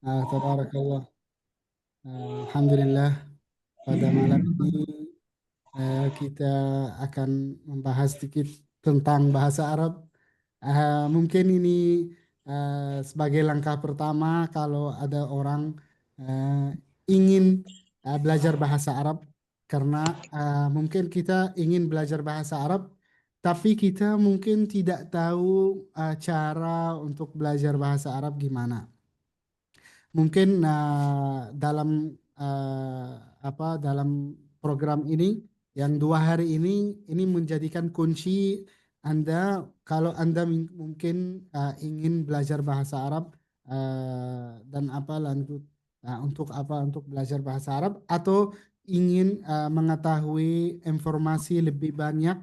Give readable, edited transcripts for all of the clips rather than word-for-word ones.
Tabarakallah. Alhamdulillah, pada malam ini kita akan membahas sedikit tentang bahasa Arab. Mungkin ini sebagai langkah pertama kalau ada orang eh, ingin belajar bahasa Arab, karena mungkin kita ingin belajar bahasa Arab, tapi kita mungkin tidak tahu cara untuk belajar bahasa Arab gimana. Mungkin dalam program ini yang 2 hari ini menjadikan kunci Anda kalau Anda mungkin ingin belajar bahasa Arab, dan apa lanjut untuk belajar bahasa Arab, atau ingin mengetahui informasi lebih banyak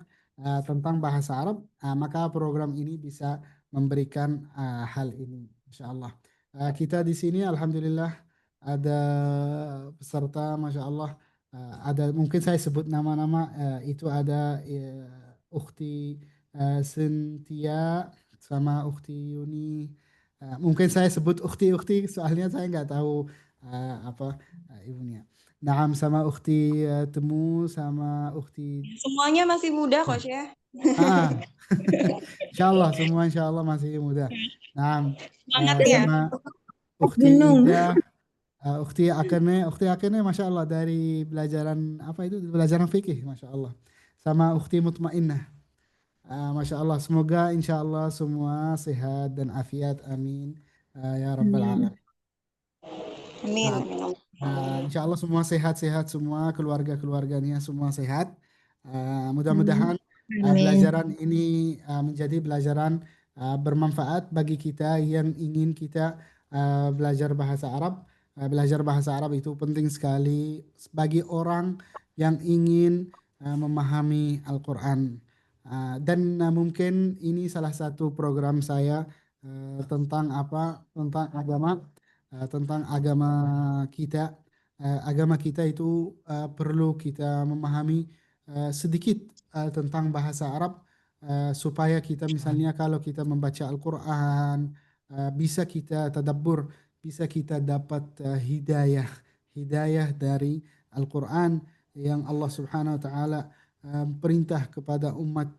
tentang bahasa Arab, maka program ini bisa memberikan hal ini, insya Allah. Kita di sini alhamdulillah ada peserta, masya Allah. Ada mungkin saya sebut nama-nama, itu ada Ukhti Cynthia sama Ukhti Yuni. Mungkin saya sebut Ukhti-Ukhti soalnya saya nggak tahu apa ibunya. Naam, sama Ukhti Temu sama Ukhti. Semuanya masih muda kok, Syekh. Ah, insya Allah masih muda. Naam, Semangat ya. sama Ukhti Gunung. Ida. Ukhti Akene, masya Allah, dari pelajaran apa itu, pelajaran fikih, masya Allah. Sama Ukhti Mutmainnah. Masya Allah, semoga insya Allah semua sehat dan afiat, amin. Ya Rabbal Amin. Alamin. Amin. Nah, Amin. insya Allah semua sehat-sehat, semua keluarga-keluarganya semua sehat. Mudah-mudahan Amin. pelajaran ini menjadi pelajaran bermanfaat bagi kita yang ingin kita belajar bahasa Arab. Belajar bahasa Arab itu penting sekali bagi orang yang ingin memahami Al-Quran. Dan mungkin ini salah satu program saya tentang apa? Tentang agama, tentang kita. Agama kita itu perlu kita memahami sedikit tentang bahasa Arab, supaya kita misalnya kalau kita membaca Al-Quran bisa kita tadabbur, bisa kita dapat hidayah dari Al-Quran yang Allah Subhanahu wa taala perintah kepada umat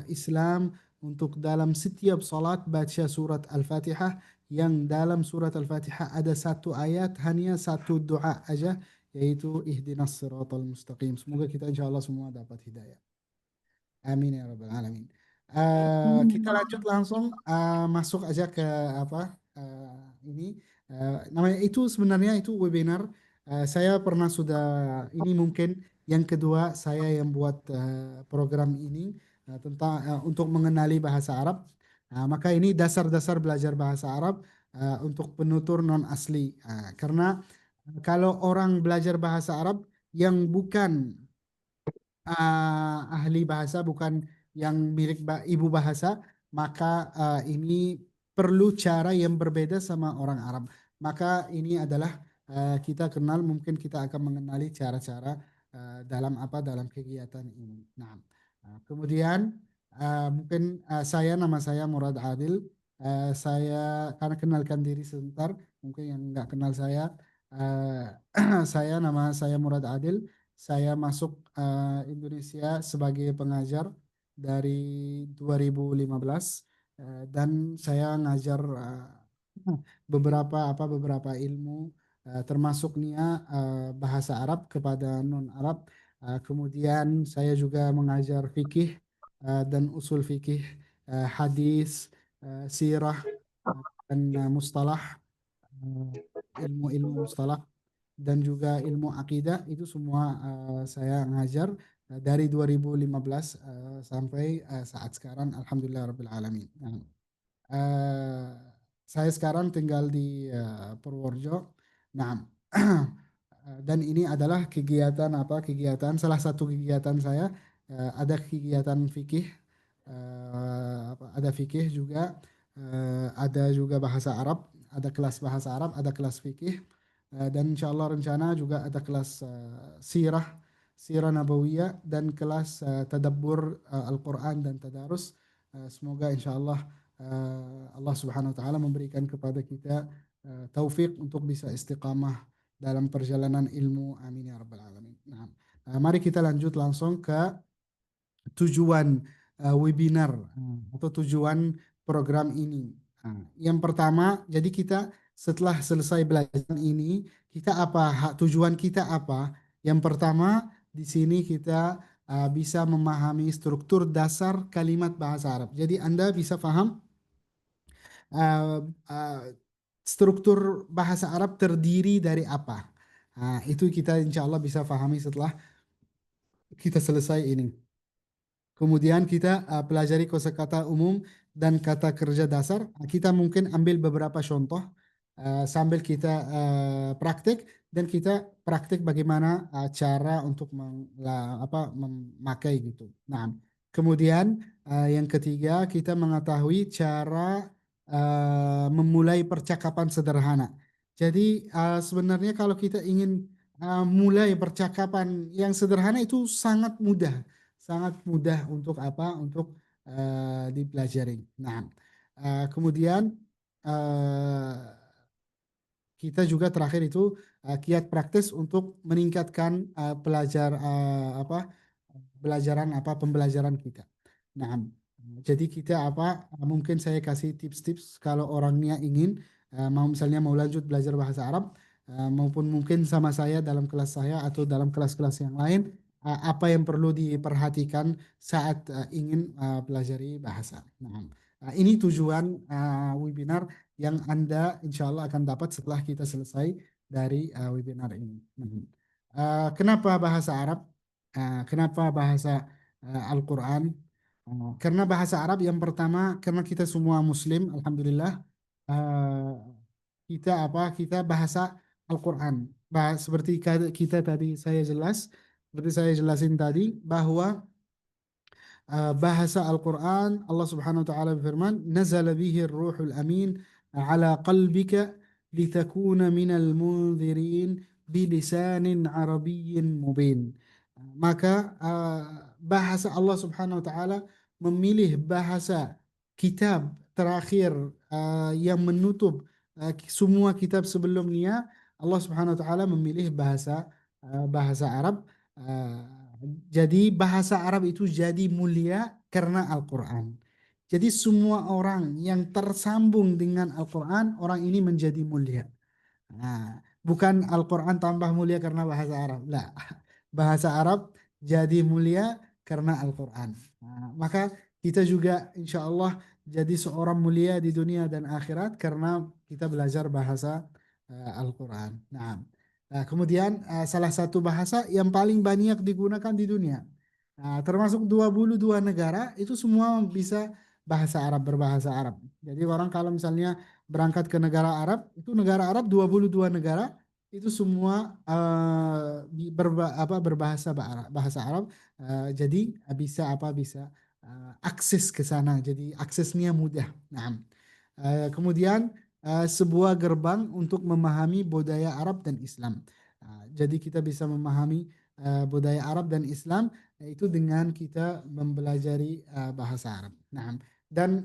Islam untuk dalam setiap salat baca surat Al-Fatihah, yang dalam surat Al-Fatihah ada satu ayat, hanya satu doa aja, yaitu ihdinas siratal mustaqim. Semoga kita insya Allah semua dapat hidayah. Amin ya rabbal alamin. Kita lanjut langsung, masuk aja ke apa ini. Namanya itu sebenarnya itu webinar. Saya pernah sudah, ini mungkin yang kedua saya yang buat program ini tentang untuk mengenali bahasa Arab. Maka ini dasar-dasar belajar bahasa Arab untuk penutur non asli. Karena kalau orang belajar bahasa Arab yang bukan ahli bahasa, bukan yang milik ibu bahasa, maka ini perlu cara yang berbeda sama orang Arab. Maka ini adalah kita kenal, mungkin kita akan mengenali cara-cara dalam kegiatan ini. Nah, kemudian mungkin nama saya Murad Adil. Saya karena kenalkan diri sebentar, mungkin yang nggak kenal saya. Nama saya Murad Adil. Saya masuk Indonesia sebagai pengajar dari 2015, dan saya ngajar beberapa ilmu, termasuk nia bahasa Arab kepada non Arab. Kemudian saya juga mengajar fikih dan usul fikih, hadis, sirah, dan mustalah, ilmu-ilmu mustalah, dan juga ilmu akidah, itu semua saya ngajar dari 2015 sampai saat sekarang, alhamdulillah rabbil alamin. Nah, eh, saya sekarang tinggal di Purworejo. Nah, dan ini adalah kegiatan salah satu kegiatan saya, ada kegiatan fikih, ada fikih juga, ada juga bahasa Arab, ada kelas bahasa Arab, ada kelas fikih. Dan insya Allah rencana juga ada kelas sirah nabawiyah, dan kelas tadabbur Al-Quran dan tadarus. Semoga insya Allah Allah Subhanahu Wa Taala memberikan kepada kita taufik untuk bisa istiqamah dalam perjalanan ilmu. Amin ya rabbal alamin. Nah, mari kita lanjut langsung ke tujuan webinar atau tujuan program ini. Yang pertama, jadi kita setelah selesai belajar ini, kita apa tujuan kita apa? Yang pertama, di sini kita bisa memahami struktur dasar kalimat bahasa Arab. Jadi Anda bisa paham uh, uh, struktur bahasa Arab terdiri dari apa. Itu kita insya Allah bisa pahami setelah kita selesai ini. Kemudian kita pelajari kosakata umum dan kata kerja dasar. Kita mungkin ambil beberapa contoh sambil kita praktik dan kita praktik bagaimana cara untuk memakai gitu. Nah, kemudian yang ketiga kita mengetahui cara memulai percakapan sederhana. Jadi sebenarnya kalau kita ingin mulai percakapan yang sederhana itu sangat mudah untuk apa? Untuk dipelajari. Nah, kemudian uh, kita juga terakhir itu kiat praktis untuk meningkatkan pembelajaran kita. Nah, jadi kita mungkin saya kasih tips-tips kalau orangnya ingin mau lanjut belajar bahasa Arab maupun mungkin sama saya dalam kelas saya atau dalam kelas-kelas yang lain apa yang perlu diperhatikan saat ingin pelajari bahasa. Nah, ini tujuan webinar yang Anda insya Allah akan dapat setelah kita selesai dari webinar ini. Kenapa bahasa Arab? Kenapa bahasa Al-Quran? Karena bahasa Arab yang pertama, karena kita semua Muslim, Alhamdulillah, uh, kita bahasa Al-Quran. Seperti kita tadi seperti saya jelasin tadi bahwa bahasa Al-Quran Allah Subhanahu wa taala berfirman nazala bihi ruhul amin ala qalbika litakuna minal munzirin bilisanin arabiyyin mubin. Maka bahasa Allah Subhanahu wa taala memilih bahasa kitab terakhir yang menutup semua kitab sebelumnya. Allah Subhanahu wa taala memilih bahasa Arab. Jadi bahasa Arab itu jadi mulia karena Al-Quran. Jadi semua orang yang tersambung dengan Al-Quran, orang ini menjadi mulia. Bukan Al-Quran tambah mulia karena bahasa Arab. Lah, bahasa Arab jadi mulia karena Al-Quran. Maka kita juga insya Allah jadi seorang mulia di dunia dan akhirat karena kita belajar bahasa Al-Quran. Kemudian salah satu bahasa yang paling banyak digunakan di dunia. Termasuk 22 negara itu semua bisa bahasa Arab, berbahasa Arab. Jadi orang kalau misalnya berangkat ke negara Arab, itu negara Arab 22 negara itu semua berbahasa bahasa Arab. Jadi bisa akses ke sana. Jadi aksesnya mudah. Kemudian sebuah gerbang untuk memahami budaya Arab dan Islam. Jadi kita bisa memahami budaya Arab dan Islam itu dengan kita mempelajari bahasa Arab. Dan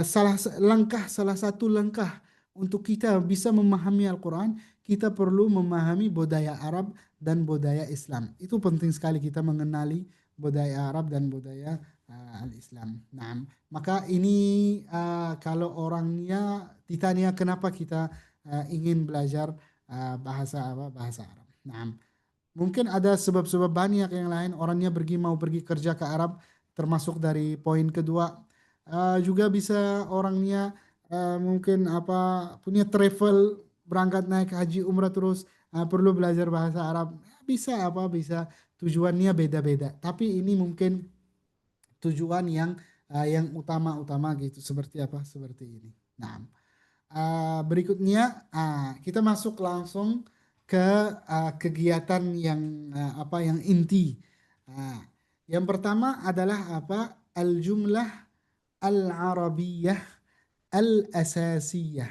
salah satu langkah untuk kita bisa memahami Al-Quran, kita perlu memahami budaya Arab dan budaya Islam. Itu penting sekali kita mengenali budaya Arab dan budaya Al-Islam. Maka ini kalau orangnya ditanya kenapa kita ingin belajar bahasa Arab. Mungkin ada sebab-sebab banyak yang lain. Orangnya mau pergi kerja ke Arab, termasuk dari poin kedua. Juga bisa orangnya mungkin punya travel berangkat naik haji umrah terus perlu belajar bahasa Arab. Bisa tujuannya beda-beda. Tapi ini mungkin tujuan yang utama-utama gitu seperti ini. Berikutnya kita masuk langsung ke kegiatan yang inti. Yang pertama adalah al-jumlah al-arabiyah al-asasiyah.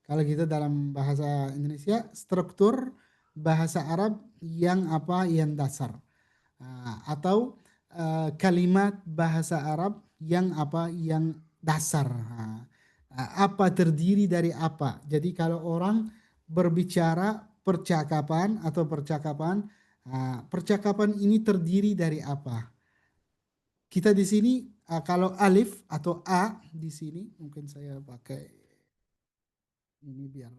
Kalau kita dalam bahasa Indonesia, struktur bahasa Arab yang dasar. Atau kalimat bahasa Arab yang dasar. Apa terdiri dari apa? Jadi kalau orang berbicara percakapan atau percakapan, percakapan ini terdiri dari apa? Kita di sini kalau alif atau a di sini mungkin saya pakai ini biar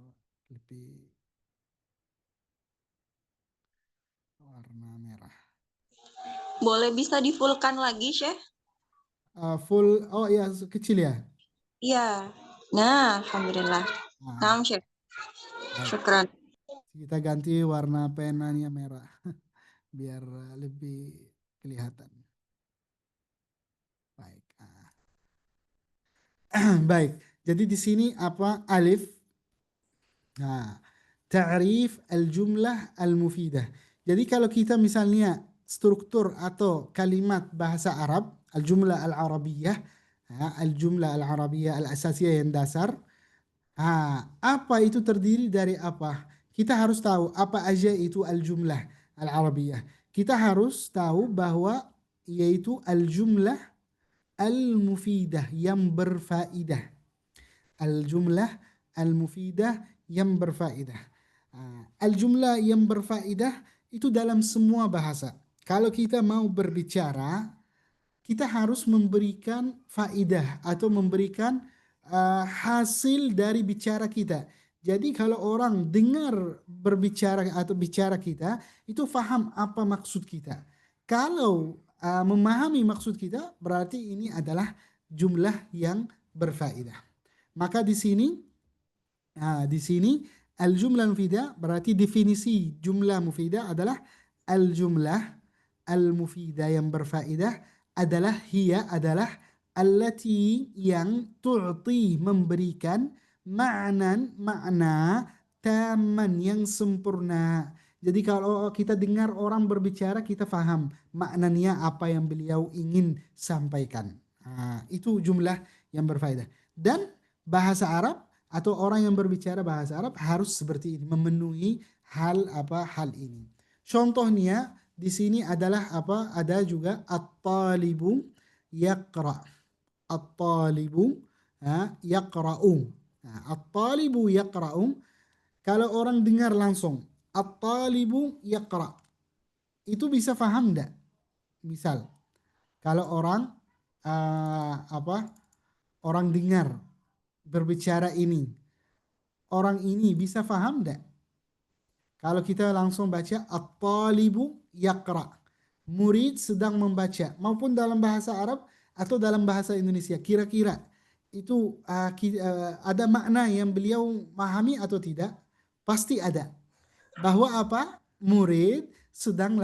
lebih warna merah. Boleh bisa di-fullkan lagi, Syekh? Full, oh ya kecil ya. Iya. Nah, alhamdulillah. Nah, Naam, Syekh. baik. Syukran. Kita ganti warna penanya merah biar lebih kelihatan. Baik. Baik. Jadi di sini apa alif? Nah, ta'rif al-jumlah al-mufidah. Jadi kalau kita misalnya struktur atau kalimat bahasa Arab, al-jumlah al-arabiyah, al-jumlah al-arabiyah al-asasiyah yang dasar, apa itu terdiri dari apa? Kita harus tahu apa aja itu al-jumlah al-arabiyah. Kita harus tahu bahwa yaitu al-jumlah al-mufidah yang berfaedah. Al-jumlah al-mufidah yang berfaedah. Al-jumlah yang berfaedah itu dalam semua bahasa. Kalau kita mau berbicara, kita harus memberikan faedah atau memberikan hasil dari bicara kita. Jadi kalau orang dengar berbicara atau bicara kita, itu faham apa maksud kita. Kalau memahami maksud kita, berarti ini adalah jumlah yang berfaedah. Maka di sini al-jumlah mufidah berarti definisi jumlah mufidah adalah al-jumlah al-mufidah yang berfaedah adalah adalah allati yang tu'ti memberikan makna taman yang sempurna. Jadi kalau kita dengar orang berbicara kita faham maknanya apa yang beliau ingin sampaikan. Itu jumlah yang berfaedah. Dan bahasa Arab atau orang yang berbicara bahasa Arab harus seperti ini, memenuhi hal ini. Contohnya di sini adalah apa? Ada juga at-talibu yaqra. At-talibu yaqra'u. At-talibu yaqra'u. Kalau orang dengar langsung at-talibu yaqra, itu bisa paham enggak? Misal, kalau orang orang dengar berbicara ini, orang ini bisa paham enggak? Kalau kita langsung baca at-talibu yaqra, murid sedang membaca, maupun dalam bahasa Arab atau dalam bahasa Indonesia, kira-kira itu ada makna yang beliau pahami atau tidak? Pasti ada. Bahwa apa? Murid sedang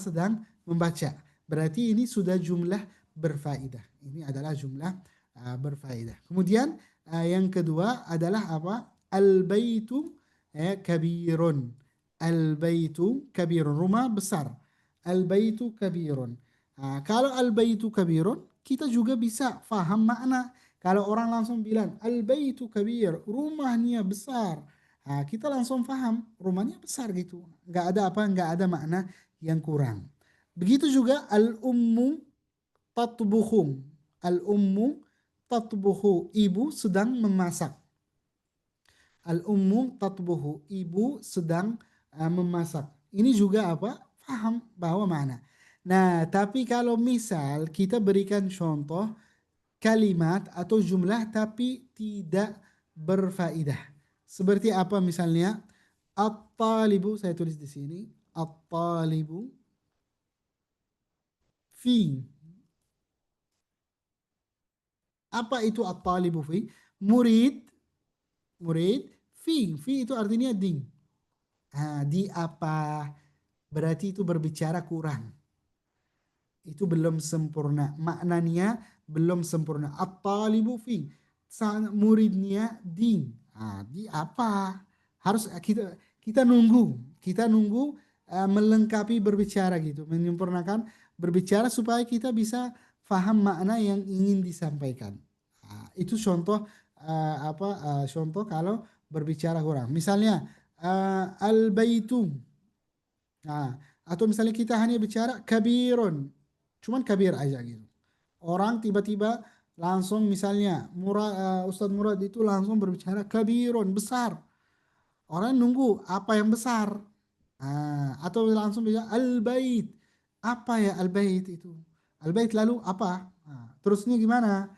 sedang membaca. Berarti ini sudah jumlah berfaedah. Ini adalah jumlah berfaedah. Kemudian yang kedua adalah apa? Al-baitu kabirun. Al-baitu kabirun. Rumah besar. Al-baitu kabirun. Kalau al-baitu kabirun, kita juga bisa faham makna. Kalau orang langsung bilang al-baitu kabir, rumahnya besar. Kita langsung paham rumahnya besar gitu. Nggak ada makna yang kurang. Begitu juga al-ummu tatbuhu. Al-ummu tatbuhu, ibu sedang memasak. Al-ummu tatbuhu, ibu sedang memasak. Ini juga apa? Paham bahwa mana. Nah, tapi kalau misal kita berikan contoh kalimat atau jumlah tapi tidak berfaedah. Seperti apa misalnya? At-talibu, saya tulis di sini. At-talibu fi. Apa itu at-talibu fi? Murid, fi itu artinya di. Di apa? Berarti itu berbicara kurang. Itu belum sempurna. Maknanya belum sempurna. At-talibu fi. Muridnya di. Di apa? Harus kita nunggu. Kita nunggu melengkapi berbicara gitu. Menyempurnakan berbicara supaya kita bisa paham makna yang ingin disampaikan. Itu contoh contoh kalau berbicara kurang. Misalnya al-baitu. Atau misalnya kita hanya bicara kabirun. Cuman kabir aja gitu. Orang tiba-tiba Langsung misalnya Ustadz Murad itu langsung berbicara kabirun, besar. Orang nunggu apa yang besar. Atau langsung bilang al-bait. Apa ya al-bait itu? Al-bait lalu apa? Terusnya gimana?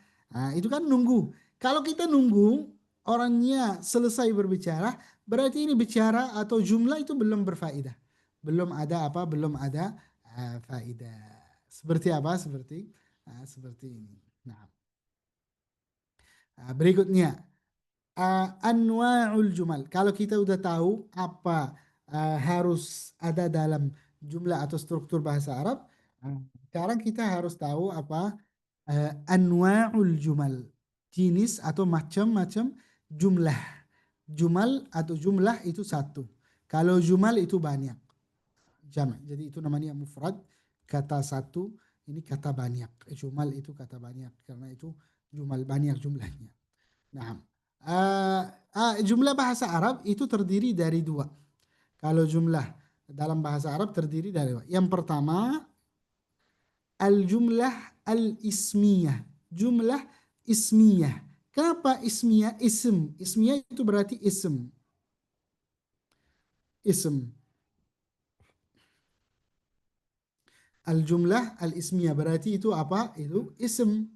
Itu kan nunggu. Kalau kita nunggu orangnya selesai berbicara, berarti ini bicara atau jumlah itu belum berfaedah. Belum ada apa? Belum ada faedah. Seperti apa? Seperti ini. Nah, berikutnya anwa'ul jumal. Kalau kita udah tahu apa harus ada dalam jumlah atau struktur bahasa Arab, sekarang kita harus tahu apa anwa'ul jumal. Jenis atau macam-macam jumlah. Jumal atau jumlah itu satu. Kalau jumal itu banyak. Jama'. Jadi itu namanya mufrad. Kata satu, ini kata banyak. Jumal itu kata banyak. Karena itu jumal banyak jumlahnya. Nah, jumlah bahasa Arab itu terdiri dari dua. Kalau jumlah dalam bahasa Arab terdiri dari dua. Yang pertama, al-jumlah al-ismiyah. Jumlah ismiyah. Kenapa ismiyah? Ism. Ismiyah itu berarti ism. Ism. Al-jumlah al-ismiyah berarti itu apa? Itu ism.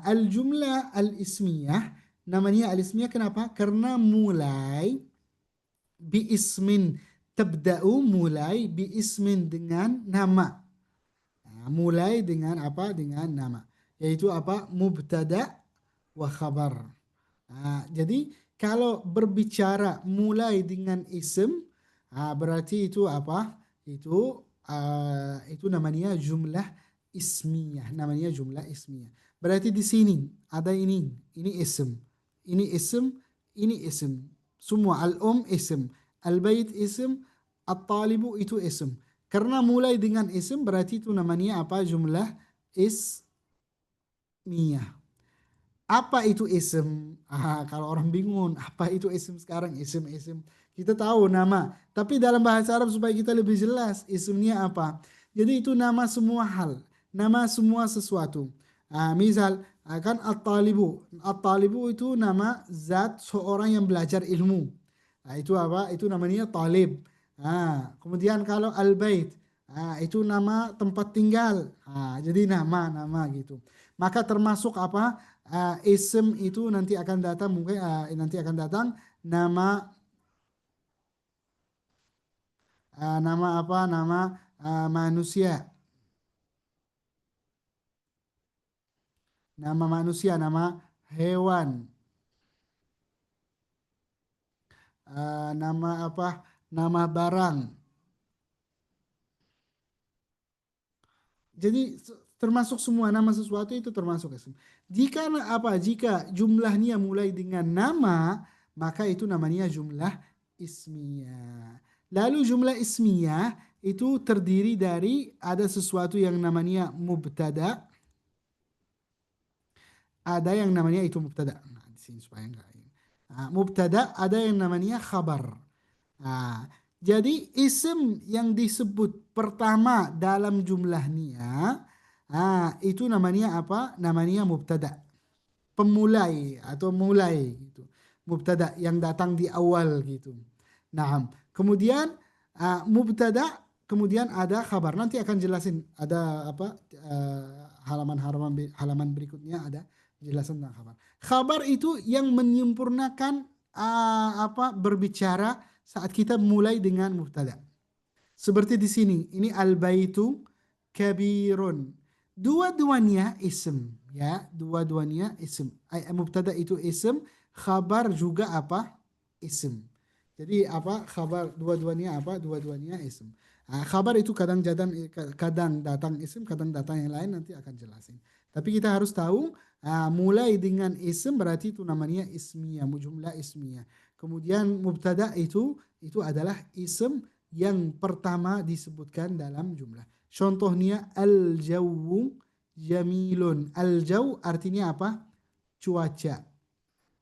Al-jumlah al-ismiyah namanya al-ismiyah kenapa? Karena mulai biismin, tabda'u mulai biismin dengan nama. Mulai dengan apa? Dengan nama. Yaitu apa? Mubtada wa khabar. Jadi kalau berbicara mulai dengan isim, berarti itu apa? Itu namanya jumlah ismiyah. Namanya jumlah ismiyah. Berarti di sini ada ini isim, ini isim, ini isim. Semua isim, al-bait isim, at-talibu itu isim. Karena mulai dengan isim berarti itu namanya apa? Jumlah ismiyah. Apa itu isim? Kalau orang bingung, apa itu isim sekarang? Isim. Kita tahu nama. Tapi dalam bahasa Arab supaya kita lebih jelas, isimnya apa? Jadi itu nama semua hal. Nama semua sesuatu. Misal, kan at-talibu. At-talibu itu nama zat seorang yang belajar ilmu. Itu apa? Itu namanya talib. Kemudian kalau al-bait, itu nama tempat tinggal. Jadi nama gitu. Maka termasuk apa? Ism itu nanti akan datang mungkin nanti akan datang nama nama apa nama manusia, nama hewan, nama apa nama barang. Jadi termasuk semua nama sesuatu itu termasuk ism. Jika jumlahnya mulai dengan nama, maka itu namanya jumlah ismiyah. Lalu jumlah ismiyah itu terdiri dari ada sesuatu yang namanya mubtada, ada yang namanya itu mubtada. Nah, di sini supaya enggak ini. Mubtada ada yang namanya khabar. Nah, jadi isim yang disebut pertama dalam jumlahnya, itu namanya apa? Namanya mubtada. Pemulai atau mulai gitu. Mubtada yang datang di awal gitu. Nah, kemudian mubtada, kemudian ada kabar. Nanti akan jelasin ada apa halaman berikutnya ada jelasan tentang kabar. Kabar itu yang menyempurnakan apa berbicara saat kita mulai dengan mubtada. Seperti di sini, ini al-baitu kabirun. Dua-duanya ism, ya, dua-duanya ism. Mubtada itu ism, khabar juga apa? Ism. Jadi apa? Khabar dua-duanya apa? Dua-duanya ism. Khabar itu kadang datang ism, kadang datang yang lain nanti akan jelasin. Tapi kita harus tahu mulai dengan ism berarti itu namanya ismiyah, jumlah ismiyah. Kemudian mubtada itu adalah ism yang pertama disebutkan dalam jumlah. Contohnya al-jawu jamilun. Al-jaw artinya apa? Cuaca.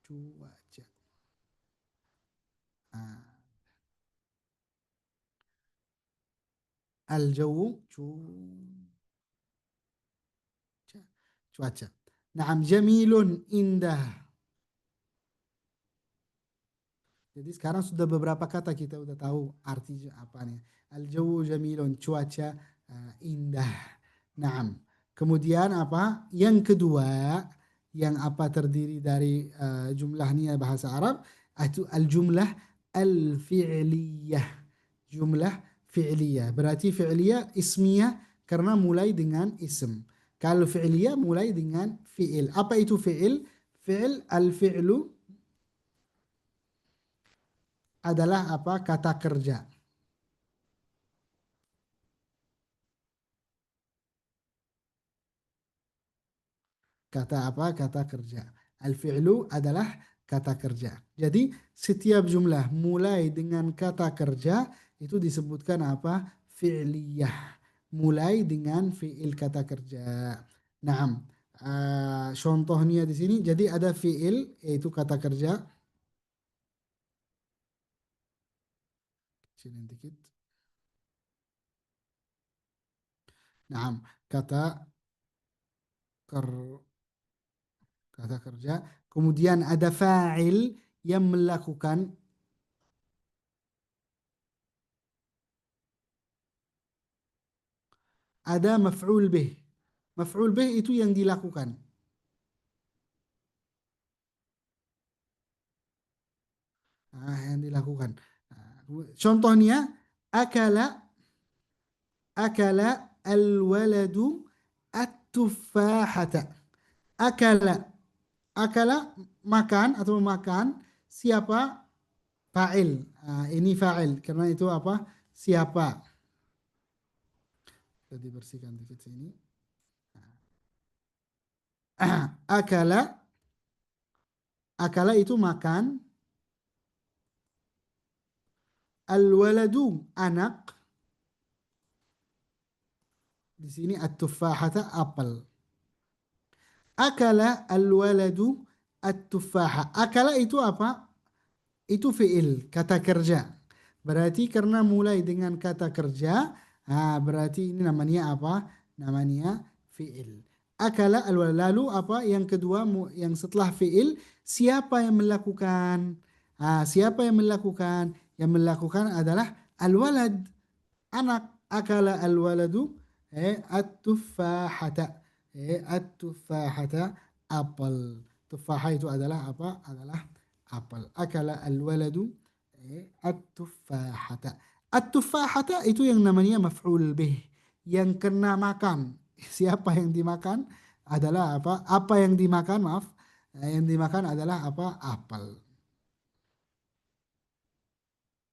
Cuaca. Ah, Al-jawu cuaca. Naam, jamilun, indah. Jadi sekarang sudah beberapa kata kita udah tahu artinya apa nih. Al-jawu jamilun, cuaca indah. Naam. Kemudian apa? Yang kedua, yang apa terdiri dari jumlah nih bahasa Arab, itu al-jumlah al-fi'liyah. Jumlah fi'liyah. Berarti fi'liyah ismiyah karena mulai dengan ism. Kalau fi'liyah mulai dengan fi'il. Apa itu fi'il? Fi'il al-fi'lu adalah apa? Kata kerja. Kata apa? Kata kerja. Al-fi'lu adalah kata kerja. Jadi setiap jumlah mulai dengan kata kerja itu disebutkan apa? Fi'liyah. Mulai dengan fi'il kata kerja. Naam. Contohnya di sini jadi ada fi'il yaitu kata kerja. Kecilin dikit. Naam. Ker, kata kerja. Kemudian ada fa'il yang melakukan. Ada maf'ul bih. Maf'ul bih itu yang dilakukan. Yang dilakukan. Contohnya akala akala al-waladu at-tuffahata. Akala akala makan atau makan siapa fa'il. Ini fa'il karena itu apa? Siapa. Kita dibersihkan dikit sini. Akala akala itu makan. Al-waladu anak. Di sini at-tuffahata apel. Akala al-waladu at-tuffaha. Akala itu apa? Itu fi'il, kata kerja. Berarti karena mulai dengan kata kerja, berarti ini namanya apa? Namanya fi'il. Akala al-walad. Lalu apa? Yang kedua, yang setelah fi'il, siapa yang melakukan? Siapa yang melakukan? Yang melakukan adalah al-walad, anak. Akala al-waladu at-tuffahata. At-tuffahata, apel. Tufaha itu adalah apa? Adalah apel. Akala al-waladu at-tuffahata. At-tuffahata itu yang namanya maf'ul bih. Yang kena makan. Siapa yang dimakan adalah apa? Apa yang dimakan, maaf. Yang dimakan adalah apa? Apel.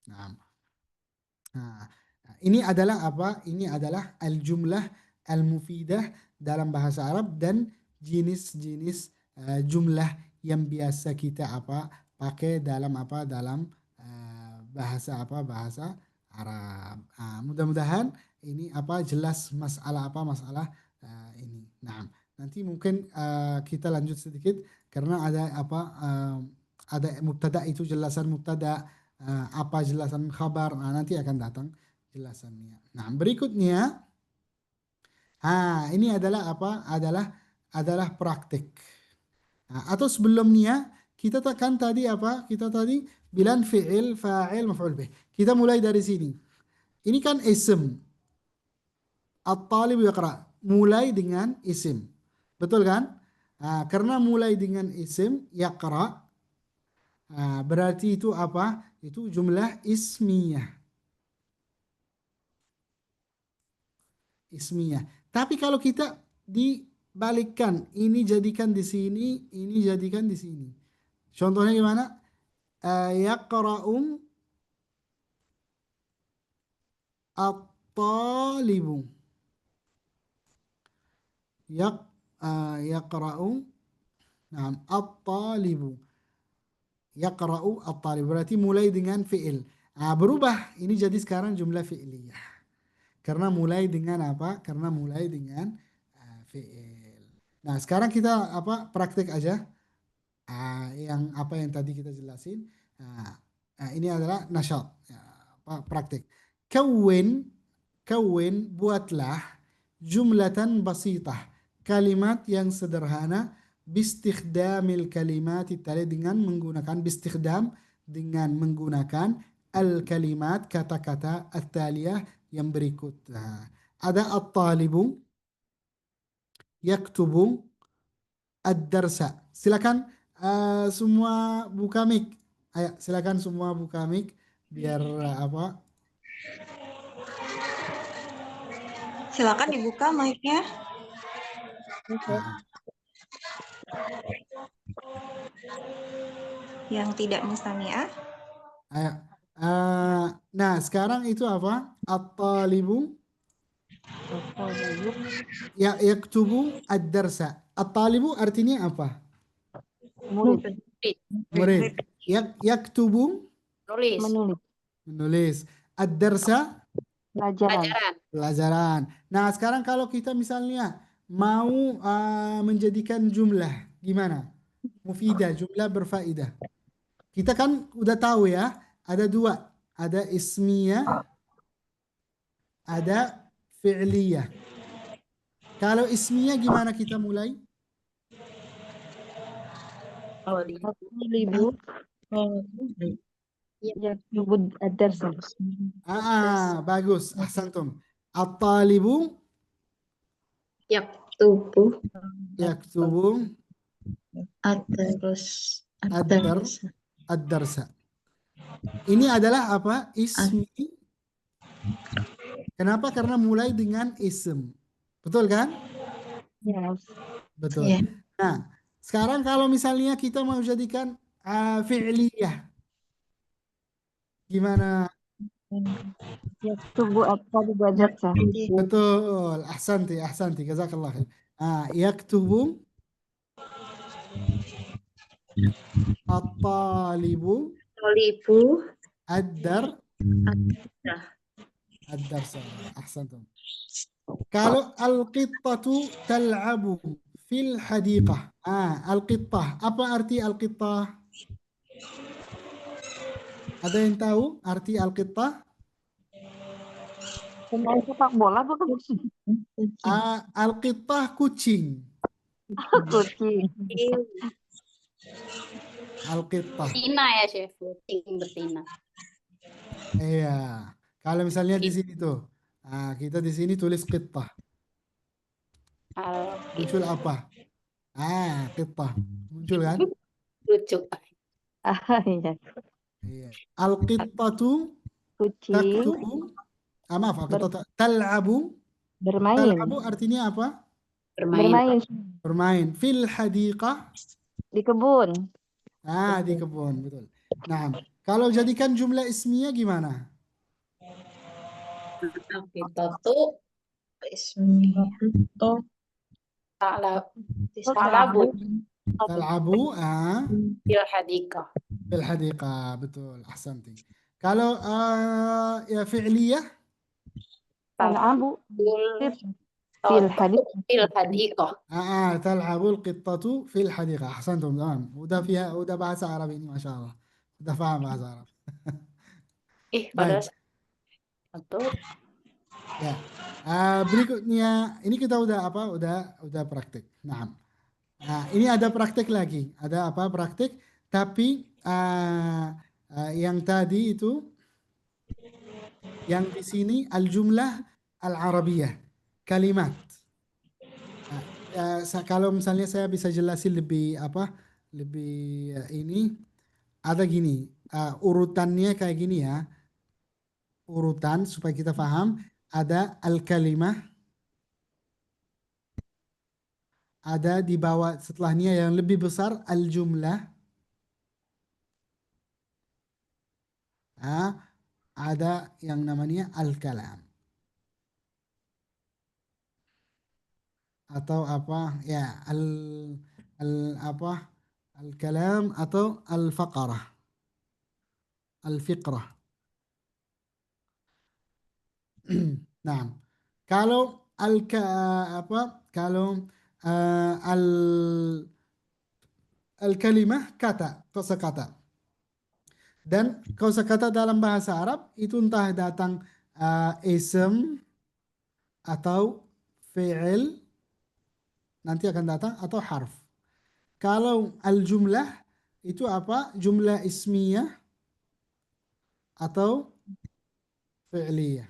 Nah, Nah, ini adalah apa? Ini adalah al-jumlah al-mufidah dalam bahasa Arab dan jenis-jenis jumlah yang biasa kita apa pakai dalam apa dalam bahasa apa bahasa Arab. Mudah-mudahan ini apa jelas masalah ini. Nah, nanti mungkin kita lanjut sedikit karena ada apa ada mubtada itu jelasan mubtada apa jelasan khabar. Nanti akan datang jelasannya. Nah, berikutnya ini adalah apa? Adalah praktik. Atau sebelumnya kita tekan tadi apa? Kita tadi bilang fi'il, fa'il, maf'ul bih. Kita mulai dari sini. Ini kan isim. At-talib yaqra. Mulai dengan isim. Betul kan? Karena mulai dengan isim yaqra, berarti itu apa? Itu jumlah ismiyah. Ismiyah. Tapi kalau kita dibalikkan, ini jadikan di sini, ini jadikan di sini. Contohnya gimana? Yaqra'u at-talibu. Yaqra'u, nah, at-talibu. Yaqra'u at-talib. Berarti mulai dengan fi'il. Berubah. Ini jadi sekarang jumlah fi'liyah. Karena mulai dengan apa? Karena mulai dengan fi'il. Nah, sekarang kita apa? Praktek aja. Yang apa yang tadi kita jelasin. Ini adalah nasyat. Praktek. Kawin, buatlah jumlatan basitah. Kalimat yang sederhana bistikhdamil kalimat tali dengan menggunakan bistikhdam dengan menggunakan al kalimat kata-kata at-taliyah yang berikut. Nah, ada at-talibu yaktubu ad-darsa. Silakan semua buka mic. Ayo, silakan semua buka mic biar apa? Silakan dibuka mic-nya. Nah, Yang tidak mustami'ah. ayo. Nah, sekarang itu apa? At-talibu yaktubu ad-darsa. At-talibu artinya apa? Murid. Murid. Yaktubu Nulis. menulis. Ad-darsa Pelajaran. pelajaran. Nah, sekarang kalau kita misalnya mau menjadikan jumlah, gimana? Mufidah, jumlah berfaedah. Kita kan udah tahu ya, ada dua. Ada ismiyah, ada fi'liyah. Kalau ismiyah gimana kita mulai? Ibu. Ya, nyebut ad-darsa. Bagus. Ahsantum. At-talibu Yaktubu yaktubu ad-darus. ad-darsa. Ini adalah apa? Ismi. Kenapa? Karena mulai dengan ism. Betul kan? Yes. Betul. Ya. Nah, sekarang kalau misalnya kita mau jadikan fi'liyah. Gimana? Yaktubu at-talibu ad-darsa. Betul. Ahsanti. Jazakallah khair. Yaktubu at-talibu Talibu ad-darsa. Ahsantum. Kalau al-qittatu tal'abu fil hadiqah. Al-qittah. Apa arti al-qittah? Ada yang tahu arti al-qittah? Pemain sepak bola bukan? Al-qittah kucing. Kucing. Al-qittah. Betina ya, Chef. Kucing betina. Iya. Kalau misalnya di sini tuh. Kita di sini tulis qittah. Muncul apa? Qittah. Muncul kan? Lucu. Iya. Iya. Al-qittatu Kucing taktubu. Maaf, al-qittatu tal'abu. bermain. Tal'abu artinya apa? Bermain Bermain. Fil hadiqah. di kebun. Di kebun, betul. Nah, kalau jadikan jumlah ismiyah gimana? Itu talabu Tal'abu fil hadiqah. fil hadiqah, betul. Ahsanti. Kalau ya fi'liyah Talabu fil hadiqah. tal'abul qittatu fil hadiqah. Ahsantum, tamam. Udah bahasa Arab ini, Masya Allah. Udah paham bahasa Arab. Padahal Baik. satu. Ya. Berikutnya ini kita udah praktik. Nah, ini ada praktik lagi. Ada apa praktik? Tapi yang tadi itu yang di sini al-jumlah al-arabiyah, kalimat. Kalau misalnya saya bisa jelasin lebih ini ada gini, urutannya kayak gini ya. Urutan supaya kita paham, ada al-kalimah, ada di bawah setelahnya yang lebih besar al-jumlah, ada yang namanya al-kalam atau apa ya al-kalam atau al-faqarah, al-fiqrah. Nah, kalau al-kalimah kata, kosakata. Dan kosakata dalam bahasa Arab itu entah datang ism atau fi'il nanti akan datang atau harf. Kalau al-jumlah itu apa? Jumlah ismiyah atau fi'liyah.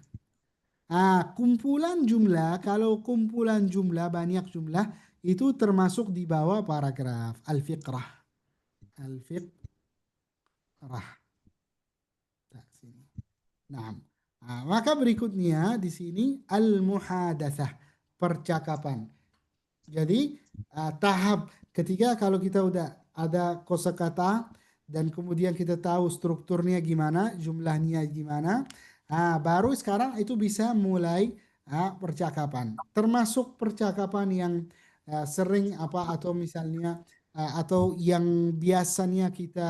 Kumpulan jumlah, kalau kumpulan jumlah, banyak jumlah, itu termasuk di bawah paragraf. Al-fiqrah. Al-fiqrah. Nah, sini. Nah, maka berikutnya di sini al-muhadatsah, percakapan. Jadi tahap ketiga kalau kita udah ada kosakata dan kemudian kita tahu strukturnya gimana, jumlahnya gimana, baru sekarang itu bisa mulai percakapan. Termasuk percakapan yang sering apa atau misalnya atau yang biasanya kita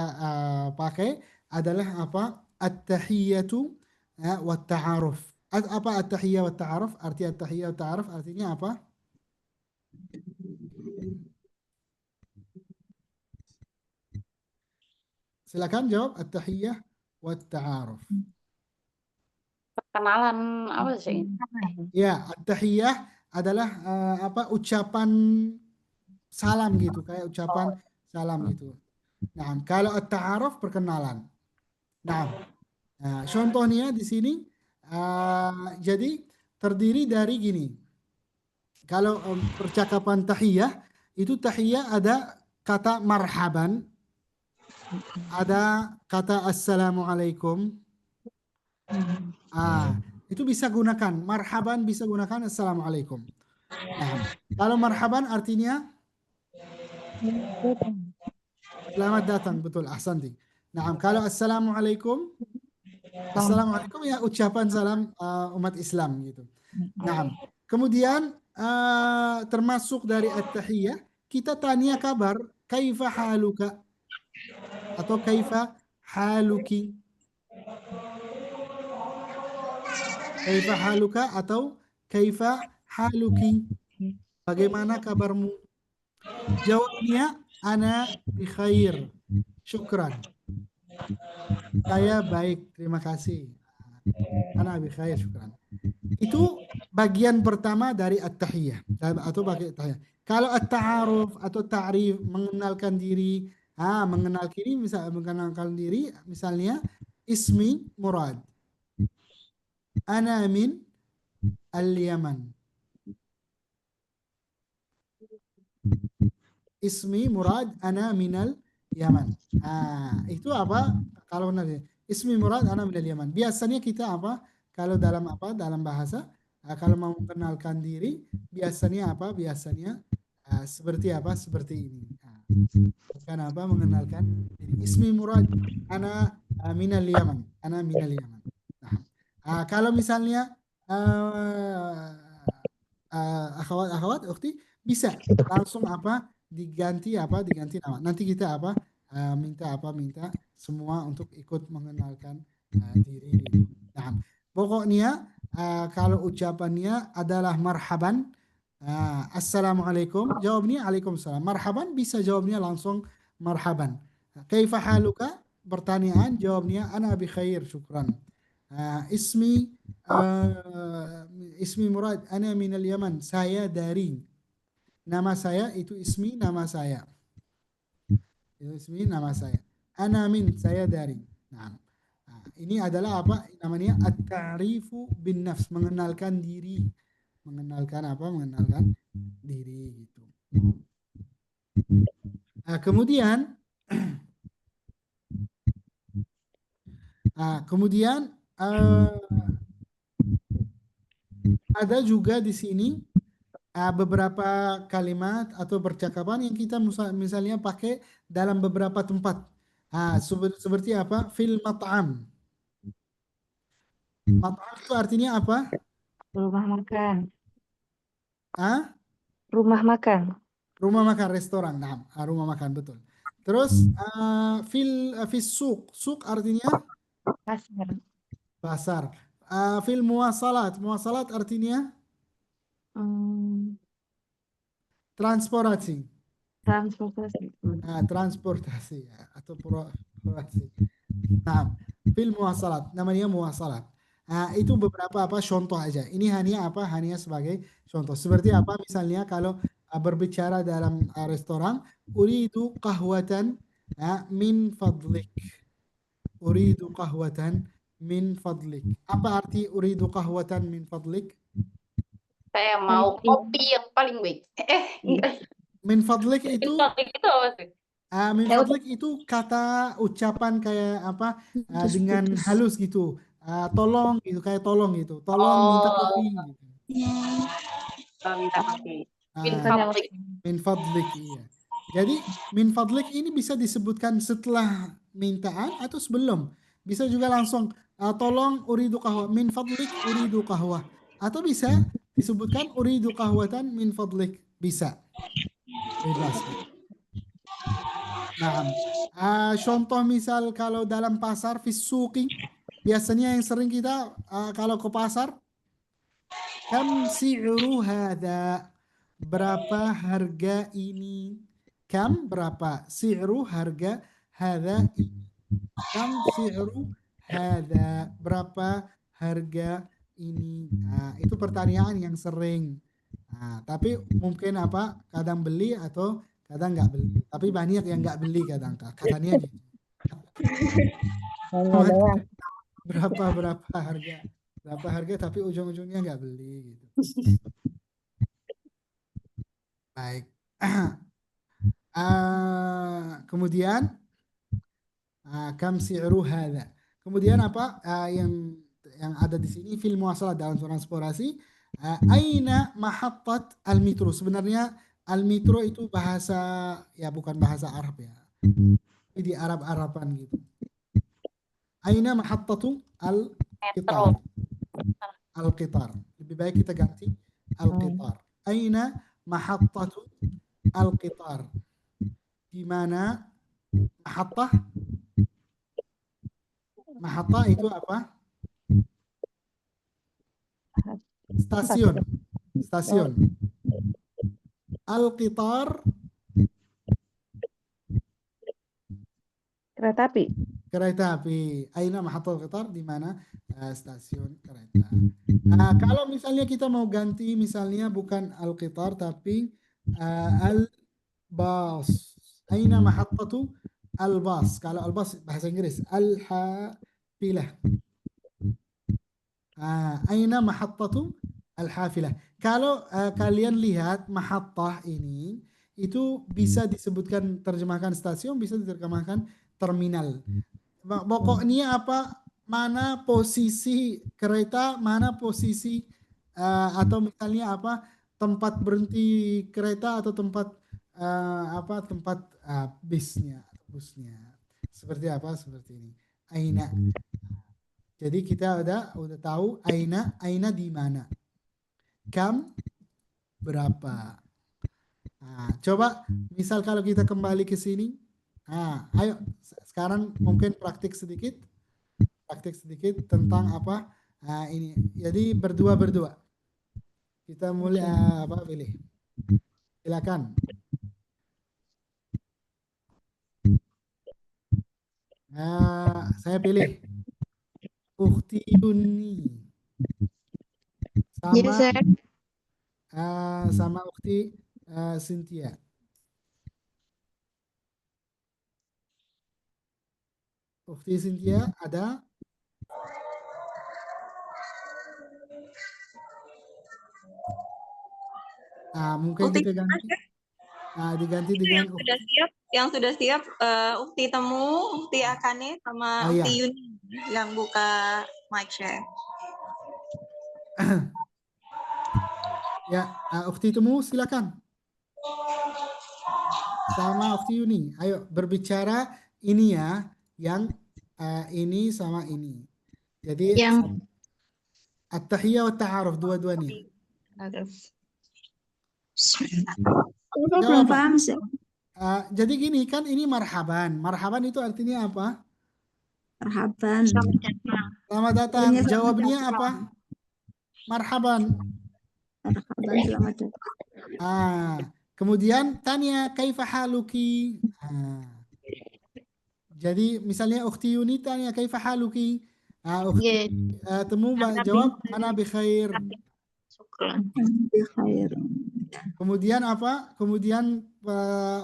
pakai adalah apa? At-tahiyyatu wa ta'aruf. Apa at-tahiyyah wa ta'aruf? Arti at-tahiyyah wa ta'aruf artinya apa? Silakan jawab at-tahiyyah wa ta'aruf. Perkenalan apa sih? Ya, at-tahiyyah adalah apa ucapan salam gitu, kayak ucapan salam gitu. Nah, kalau at-ta'aruf perkenalan. Nah, contohnya di sini jadi terdiri dari gini. Kalau percakapan tahiyyah itu tahiyyah ada kata marhaban, ada kata assalamualaikum. Itu bisa gunakan marhaban, bisa gunakan assalamualaikum. Nah, kalau marhaban artinya selamat datang, betul, ahsanti. Nah, kalau assalamualaikum, assalamualaikum ya ucapan salam umat Islam gitu. Nah, kemudian termasuk dari at-tahiyyah kita tanya kabar, kaifa haluka atau kaifa haluki. Kaifa haluka atau kaifa haluki. Bagaimana kabarmu? Jawabnya ana bi khair. Syukran. Saya baik, terima kasih. Ana bi khair, syukran. Itu bagian pertama dari at-tahiyyah atau bagian at-tahiyyah. Kalau at-ta'aruf atau ta'rif, mengenalkan diri, mengenalkan diri misalnya ismi Murad. Ana min al-Yaman. Ismi Murad, ana minal Yaman. Itu apa? Kalau nanti ismi Murad, ana minal Yaman. Biasanya kita apa? Kalau dalam apa? Dalam bahasa, kalau mau mengenalkan diri, biasanya apa? Biasanya seperti apa? Seperti ini. Bukan apa? Mengenalkan diri. Ismi Murad, ana minal Yaman. Ana minal Yaman. Kalau misalnya akhwat, ukhti, bisa langsung apa? Diganti nama. Nanti kita apa minta semua untuk ikut mengenalkan diri. Nah, pokoknya kalau ucapannya adalah marhaban, assalamualaikum, jawabnya waalaikumsalam. Marhaban bisa jawabnya langsung marhaban. Kaifa haluka, pertanyaan, jawabnya ana bi khair, syukran. Ismi Murad, ana minal Yaman, saya dari. Nama saya itu ismi, nama saya. Itu ismi, nama saya. Ana min, saya dari. Nah, ini adalah apa namanya? At-ta'rifu bin nafs, mengenalkan diri. Mengenalkan apa? Mengenalkan diri gitu. Kemudian ada juga di sini beberapa kalimat atau percakapan yang kita misalnya pakai dalam beberapa tempat. Seperti apa? Fil mat'am. Mat'am itu artinya apa? Rumah makan. Ah? Rumah makan. Rumah makan, restoran. Nah, rumah makan, betul. Terus fil suq. Suq artinya? Pasar. Pasar. Fil muwasalat. Muwasalat artinya? Transportasi. Transportasi atau transportasi. Nah, fil muwasalat, namanya muwasalat. Itu beberapa apa contoh aja. Ini hanya apa? Hanya sebagai contoh. Seperti apa? Misalnya kalau berbicara dalam restoran, uridu qahwatan min fadlik. Uridu qahwatan min fadlik. Apa arti uridu qahwatan min fadlik? Saya mau kopi yang paling baik. Min fadlik itu Infotech itu apa sih? min fadlik itu kata ucapan kayak apa dengan halus gitu. Tolong gitu, kayak tolong gitu. Tolong minta kopi gitu. Minta kopi. Min Ah, fadlik. min fadlik, iya. Jadi min fadlik ini bisa disebutkan setelah mintaan atau sebelum. Bisa juga langsung tolong uridu qahwa min fadlik uridu qahwa. Atau bisa disebutkan uridu qahwatan min fadlik. Bisa. Bebas. Nah, contoh misal kalau dalam pasar fisuqi, biasanya yang sering kita kalau ke pasar, kam si'ru hadha, berapa harga ini? Kam berapa? Si'ru harga, hadha ini. Kam si'ru hadha, berapa harga ini? Nah, itu pertanyaan yang sering. Nah, tapi mungkin apa? Kadang beli atau kadang nggak beli. Tapi banyak yang nggak beli kadang. Katanya gitu. Berapa harga? Berapa harga tapi ujung-ujungnya nggak beli gitu. Baik. Kemudian kam si'ru hadha. Kemudian apa yang ada di sini fil muwasalah dalam transportasi, aina mahattat al-metro. Sebenarnya al-metro itu bahasa ya bukan bahasa Arab ya. Tapi di Arab-Araban gitu. Aina mahattatu al-qitar. Al-qitar. Lebih baik kita ganti al-qitar. Aina mahattatu al-qitar. Di mana mahattah? Mahattah itu apa? Stasiun. Stasiun. Al-qitar, Kereta api. kereta api. Aina mahattah al-qitar, di mana stasiun kereta. Kalau misalnya kita mau ganti, misalnya bukan al-qitar tapi al-bas. Aina mahattatu al-bas. Kalau al-bas bahasa Inggris, al-hafilah. Aina mahattatu al-hafilah. Kalau kalian lihat mahattah ini, itu bisa disebutkan terjemahkan stasiun, bisa diterjemahkan terminal. Pokoknya apa? Mana posisi kereta, mana posisi atau misalnya apa? Tempat berhenti kereta atau tempat tempat busnya. Seperti apa? Seperti ini. Aina. Jadi kita udah tahu aina di mana. Kam berapa. Coba misal kalau kita kembali ke sini. Ayo sekarang mungkin praktik sedikit tentang apa ini. Jadi berdua. Kita mulai pilih. Silakan. Saya pilih Ukhti Yuni sama Ukhti Cynthia. Ukhti Cynthia ada? Mungkin kita ganti. Diganti dengan yang sudah siap Ukti Temu, Ukti Akane sama Ukti Yuni yang buka mic share. Ya, Ukti Temu silakan. Sama Ukti Yuni. Ayo berbicara ini ya, yang ini sama ini. Jadi yang at-tahiyya wa ta'aruf dua-duanya. Belum paham sih. Jadi gini kan ini marhaban. Marhaban itu artinya apa? Marhaban. Selamat datang. Jawabnya apa? Marhaban. Marhaban, selamat datang. Kemudian tanya kaifa haluki. Jadi misalnya Ukhti Yuni tanya kaifa haluki. Ukhti Temu jawab ana bi khair. Syukran. Bi khair. Kemudian apa? Kemudian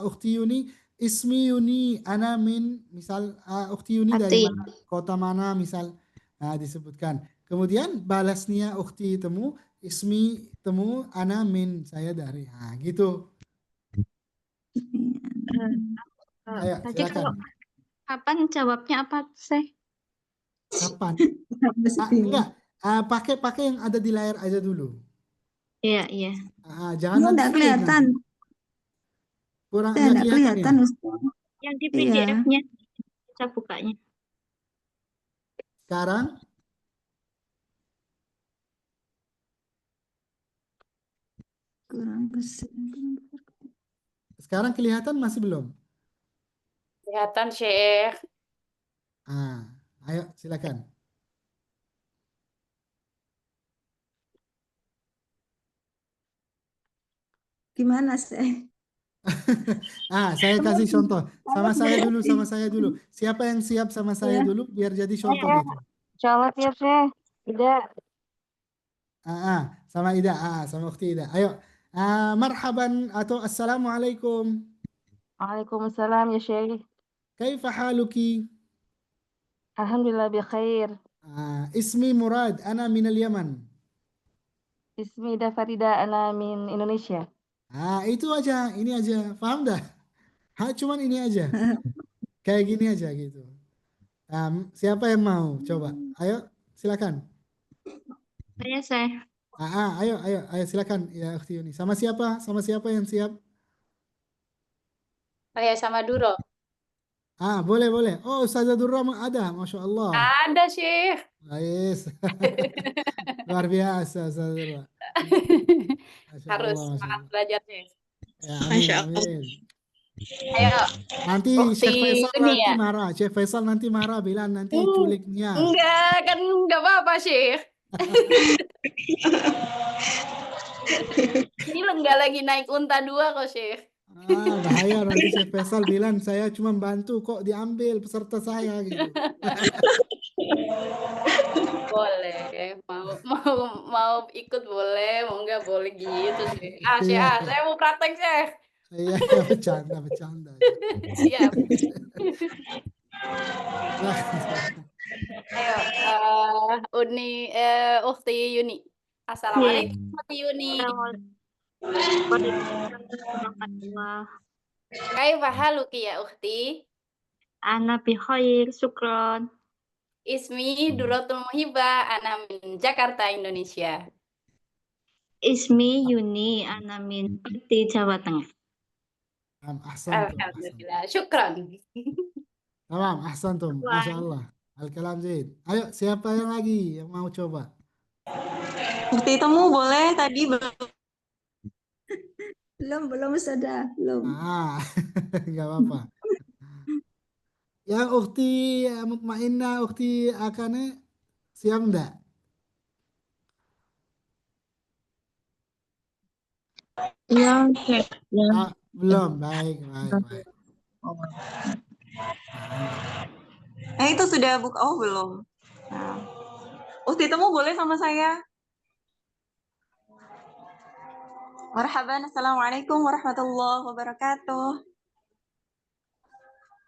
Ukhti Yuni, ismi Yuni, ana min, misal Ukhti Yuni dari Ati. mana? Kota mana misal disebutkan. Kemudian balasnya Ukhti Temu, ismi Temu, ana min, saya dari. Gitu. Ayo, Tadi kalau silakan. kapan jawabnya apa sih? Kapan? Enggak, pakai yang ada di layar aja dulu. Iya, iya. Jangan nanti Enggak klik kelihatan. nanti. Kurang Saya nggak enggak kelihatan ya? kelihatan, Ustaz. Yang di Iya. PDF-nya bisa bukanya. Sekarang Kurang besar. sekarang kelihatan masih belum? Kelihatan, Syekh. Ayo silakan. Gimana sih? Saya kasih contoh. Sama saya dulu. Siapa yang siap sama saya dulu biar jadi contoh itu. Insyaallah siap, Syekh. Tidak. Sama Ida, sama Ukhti Ida. Ayo. Marhaban atau assalamualaikum. Waalaikumsalam ya Syekh. Kaifa haluki? Alhamdulillah bi khair. Ismi Murad, ana min al-Yaman. Ismi Ida Farida, ana min Indonesia. Itu aja, ini aja. Paham dah? Cuman ini aja. Kayak gini aja gitu. Siapa yang mau? Coba. Ayo, silakan. Saya. Ayo silakan ya Ukhti Yuni. Sama siapa? Sama siapa yang siap? Saya sama Duro. Boleh. Oh, Ustazah Durra ada, Masya Allah. Ada, Syekh. Yes. Luar biasa, Ustazah Durra. Masya Harus Allah, Masya semangat Allah. belajar, Syekh. Ya, amin. Ayo, Nanti Ukhti Syekh Faisal Yuni nanti ya? marah. Syekh Faisal nanti marah, bilang nanti culiknya. Enggak, kan enggak apa-apa, Syekh. Ini enggak lagi naik unta 2 kok, Syekh. Bahaya nanti Syekh Faisal bilang saya cuma bantu kok diambil peserta saya gitu. Boleh, mau ikut boleh, mau enggak boleh gitu sih. Iya. Saya mau praktek, Syekh. Iya, bercanda. Siap. Lah, Ayo, Ukhti Yuni. Assalamualaikum, Ukhti Yuni. Kaifa haluki ya, Ukhti? Ana bi khair, syukron. Ismi Duratul Muhibah, ana min Jakarta, Indonesia. Ismi Yuni, ana min Pati, Jawa Tengah. ahsantum. Alhamdulillah, syukran. Tamam, ahsantum. Masya Allah. Al-kalam zaid. Ayo, siapa yang lagi yang mau coba? Bukti temu boleh tadi Belum Ustazah. Belum. Nggak apa-apa. Yang Ukhti Mutmainnah, Ukhti Akane, siap enggak? Iya, Belum, baik. itu sudah buka. Oh, belum. Nah. Ukti temu boleh sama saya? Marhaban, assalamualaikum warahmatullahi wabarakatuh.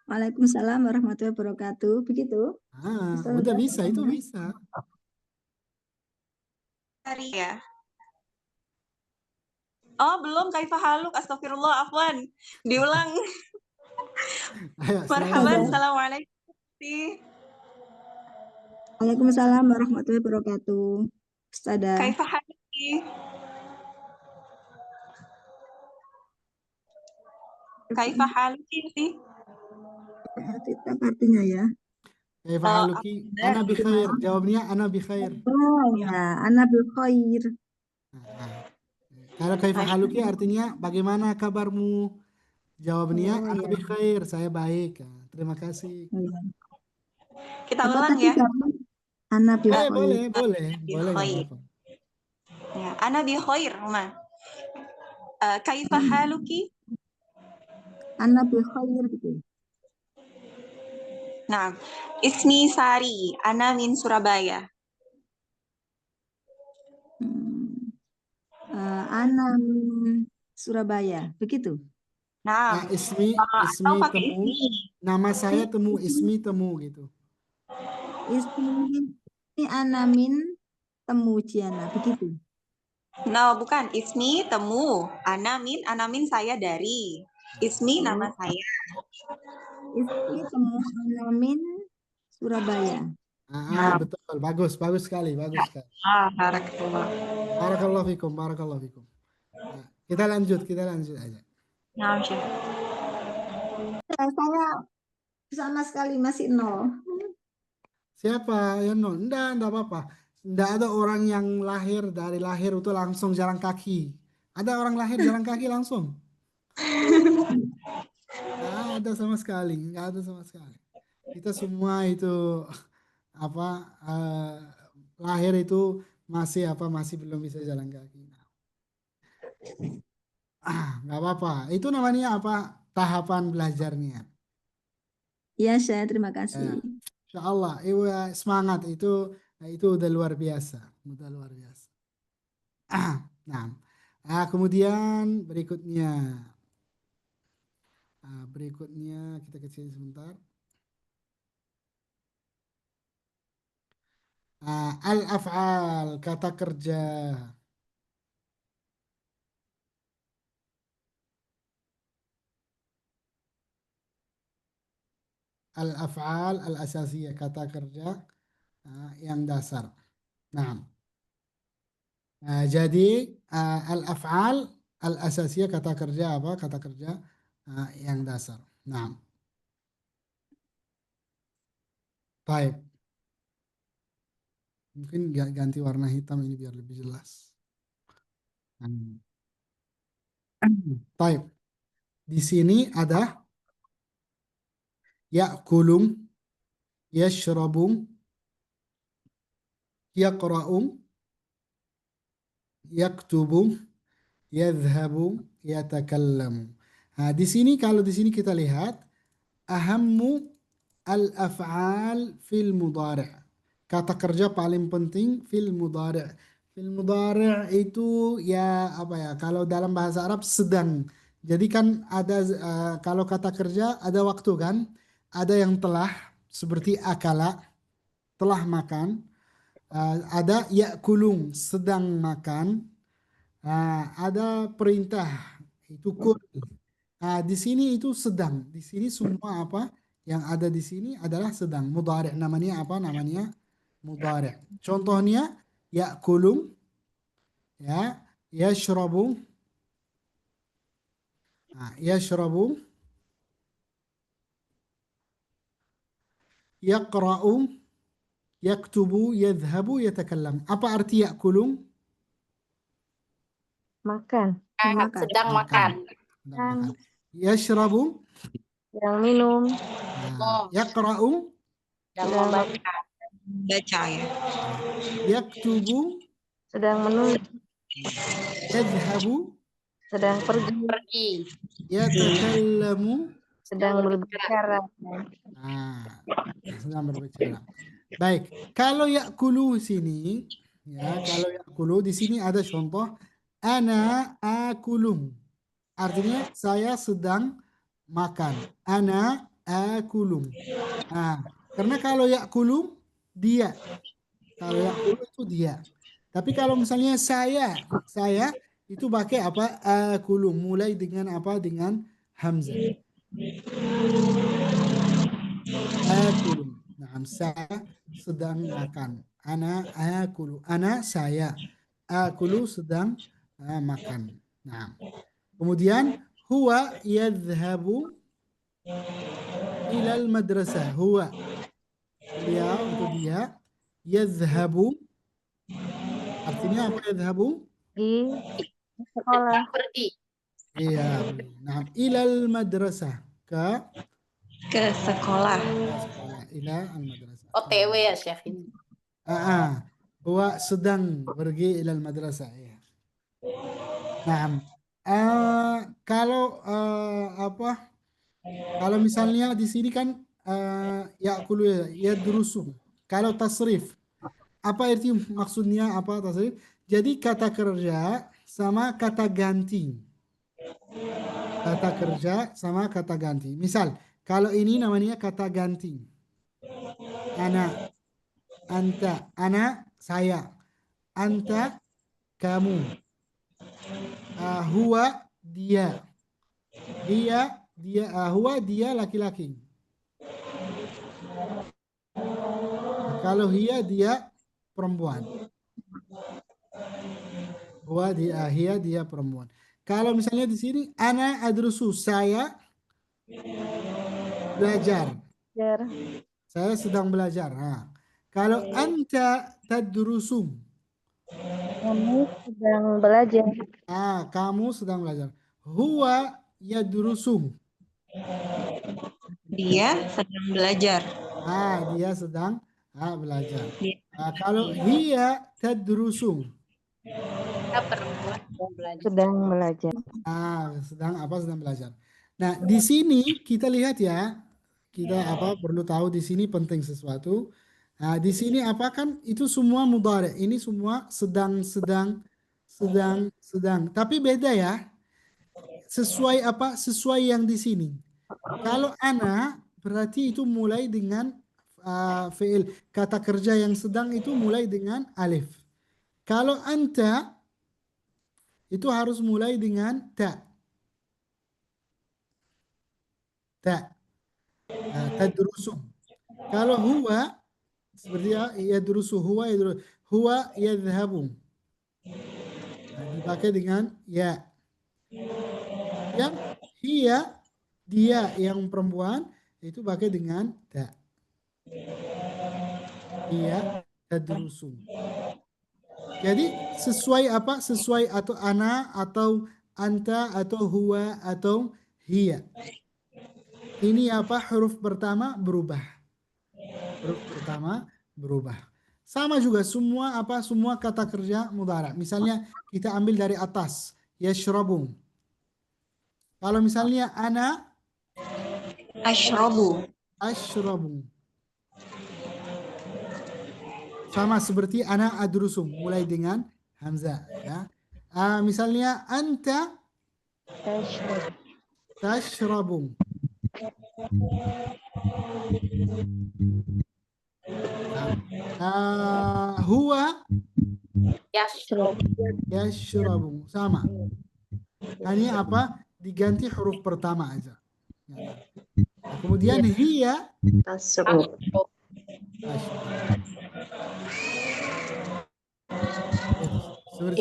Waalaikumsalam warahmatullahi wabarakatuh. Begitu? Udah bisa, itu bisa. Hari ya. Oh, belum. Kaifa haluk? Astagfirullah, afwan. Diulang. Ayo, Marhaban, silakan. assalamualaikum. Waalaikumsalam warahmatullahi wabarakatuh. Ustazah. Kaifa haluki? Kaifa haluki sih? Tidak artinya ya. Kaifa haluki? Ana bi khair. Jawabnya ana bi khair. Oh ya, ana bi khair. Kalau kaifa haluki artinya bagaimana kabarmu? Jawabnya ana bi khair, saya baik. Terima kasih. Kita Apa ulang tadi ya. kamu? Ana bi khair. Boleh. Nggak apa-apa. Ya, ana bi khair, Uma. Kaifa haluki? Ana bi khair gitu. Nah, ismi Sari, ana min Surabaya. Ana min Surabaya. Begitu. Nah, Ismi atau pakai temu, ismi. nama saya temu, ismi temu gitu. Ismi ana min temu Ciana. Begitu. No, bukan. Ismi temu. Anamin saya dari. Ismi nama saya. Ismi temu ana min Surabaya. Betul. Bagus sekali. Barakallah. Barakallahu fikum. Nah, kita lanjut aja. Nah, Syekh. Saya sama sekali masih 0. Siapa yang nol? Enggak apa-apa. Enggak ada orang yang dari lahir itu langsung jalan kaki. Ada orang lahir jalan kaki langsung? Enggak ada sama sekali. Kita semua itu lahir itu masih belum bisa jalan kaki. Nggak apa-apa. Itu namanya apa? Tahapan belajarnya. Ya, saya terima kasih. Insya Allah, semangat itu udah luar biasa. Nah, kemudian berikutnya kita kecil sebentar. Al-af'al, kata kerja. Al-af'al al-asasiyah, kata kerja yang dasar. Nah, jadi al-af'al al-asasiyah, kata kerja apa? Kata kerja yang dasar. Nah, baik. Mungkin ganti warna hitam ini biar lebih jelas. Baik. Di sini ada ya'kulum, yashrabum, yaqra'um, yaktubum, yadhhabum, yatakallamu. Nah, di sini kita lihat ahammu al-af'al fil mudhari'. Kata kerja paling penting fil mudhari'. Fil mudhari' itu ya kalau dalam bahasa Arab sedang. Jadi kan ada kalau kata kerja ada waktu kan? Ada yang telah seperti akala, telah makan. Ada ya'kulun, sedang makan. Ada perintah, itu kul. Di sini itu sedang. Di sini semua apa yang ada di sini adalah sedang. Mudhari', namanya apa? Namanya mudhari'. Contohnya ya'kulum, ya, yashrabu, yashrabu, yaqra'u, yaktubu, yadhhabu, yatakallam. Apa arti ya'kulum? Makan. Sedang makan. Yashrabu, Sedang minum. yaqra'u, Sedang membaca. Baca ya. yaktubu, Sedang menulis. yadhhabu, Sedang pergi. yatakallamu, Sedang berbicara. sedang berbicara. Baik, kalau ya'kulu sini, ya, kalau ya'kulu di sini ada contoh ana akulum. Artinya saya sedang makan. Ana akulum. Karena kalau ya'kulum dia. Kalau ya'kulu itu dia. Tapi kalau misalnya saya itu pakai apa? Akulum. Mulai dengan apa? Dengan hamzah. Akulum. Nah, saya sedang makan. Ana akulu. Ana saya. Akulu sedang makan. Nah, kemudian huwa yadhhabu ilal madrasah. Huwa, beliau atau dia, yadhhabu. Artinya apa yadhhabu? Di sekolah. Pergi. Iya. Nah, ilal madrasah, Ke sekolah. Ila al madrasah. OTW ya, Chef ini. Huwa sedang pergi ilal madrasah, ya. Nah, kalau kalau misalnya di sini kan ya'kulu yadrusu. Kalau tasrif, apa arti maksudnya apa tasrif? Jadi kata kerja sama kata ganti. Kata kerja sama kata ganti. Misal, kalau ini namanya kata ganti. Ana, anta, ana, saya. Anta, kamu. Huwa, dia. Huwa, dia laki-laki. Kalau dia perempuan. Huwa, dia perempuan. Kalau misalnya di sini, ana adrusu, saya belajar. Saya sedang belajar. Nah, kalau anta tadrusu, Kamu sedang belajar. kamu sedang belajar. Huwa yadrusu. Dia sedang belajar. Dia sedang belajar. Dia Kalau hiya tadrusu. Kita perempuan sedang belajar. Sedang belajar. Sedang belajar. Nah, di sini kita lihat ya. Kita perlu tahu di sini penting sesuatu. Nah, di sini kan itu semua mudhari. Ini semua sedang. Tapi beda ya. Sesuai yang di sini. Kalau ana berarti itu mulai dengan fi'il. Kata kerja yang sedang itu mulai dengan alif. Kalau anta itu harus mulai dengan ta. Tadrusu. Kalau huwa seperti yadrusu, huwa yadhhabu. Dipakai dengan ya. Yang hiya, dia yang perempuan itu pakai dengan ta. Hiya tadrusu. Jadi sesuai sesuai atau ana atau anta atau huwa atau hiya. Ini huruf pertama berubah. Huruf pertama berubah. Sama juga semua kata kerja mudhari. Misalnya kita ambil dari atas, yashrabu. Kalau misalnya ana ashrabu. Sama seperti ana adrusu, mulai dengan hamzah ya. Misalnya anta tashrabu. Huwa yashrabu. Sama. Hanya diganti huruf pertama aja. Kemudian hiya seperti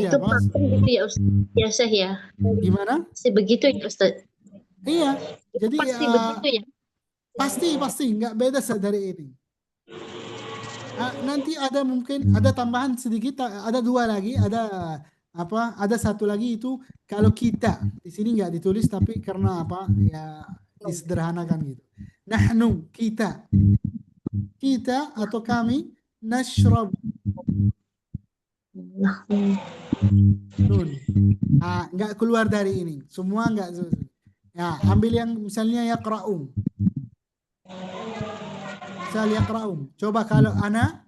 Itu pasti gitu ya Ustaz. Biasa ya. Gimana? Begitu ya Ustaz. Iya. Jadi Pasti begitu ya. Pasti nggak beda dari ini. Nanti mungkin ada tambahan sedikit, ada dua lagi, ada satu lagi itu kalau kita di sini nggak ditulis tapi karena ya disederhanakan gitu. Nahnu, kita atau kami, nashrab. Nun. Nggak keluar dari ini, semua nggak. Ya, ambil yang misalnya yaqra'um. Misal yaqra'um. Coba kalau ana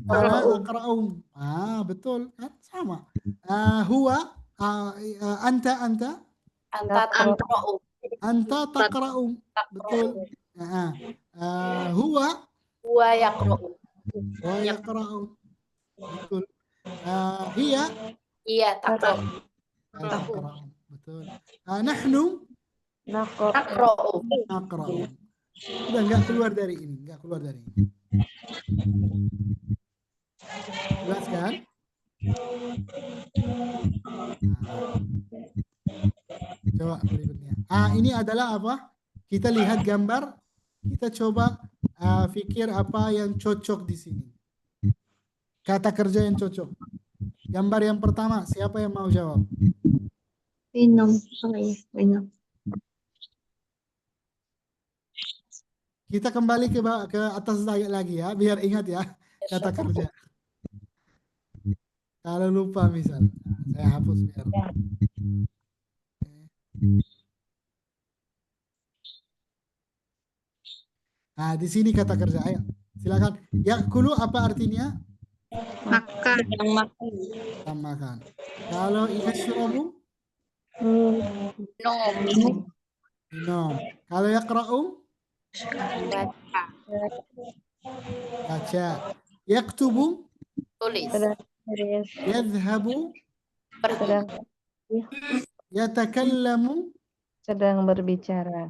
aqra'um. Betul kan sama. Huwa anta taqra'um. Betul. Huwa yaqra'um. Betul. Hiya taqra'um. Betul. Nahnu naqra'u. Udah nggak keluar dari ini, Jelas kan? Coba berikutnya. Ini adalah Kita lihat gambar, kita coba pikir apa yang cocok di sini. Kata kerja yang cocok. Gambar yang pertama, siapa yang mau jawab? Minum. Kita kembali ke atas lagi ya, biar ingat ya kata kerja. Kalau lupa misal, saya hapus biar. Di sini kata kerja. Ayo, silakan. Yakulu apa artinya? Makan. Sedang makan. Sedang makan. Kalau yashrabu, Minum. minum. Kalau yaqra'u, Baca. baca. Yaktubu, Tulis. Sedang tulis. yadhhabu, Pergi. Sedang yatakallamu. sedang berbicara.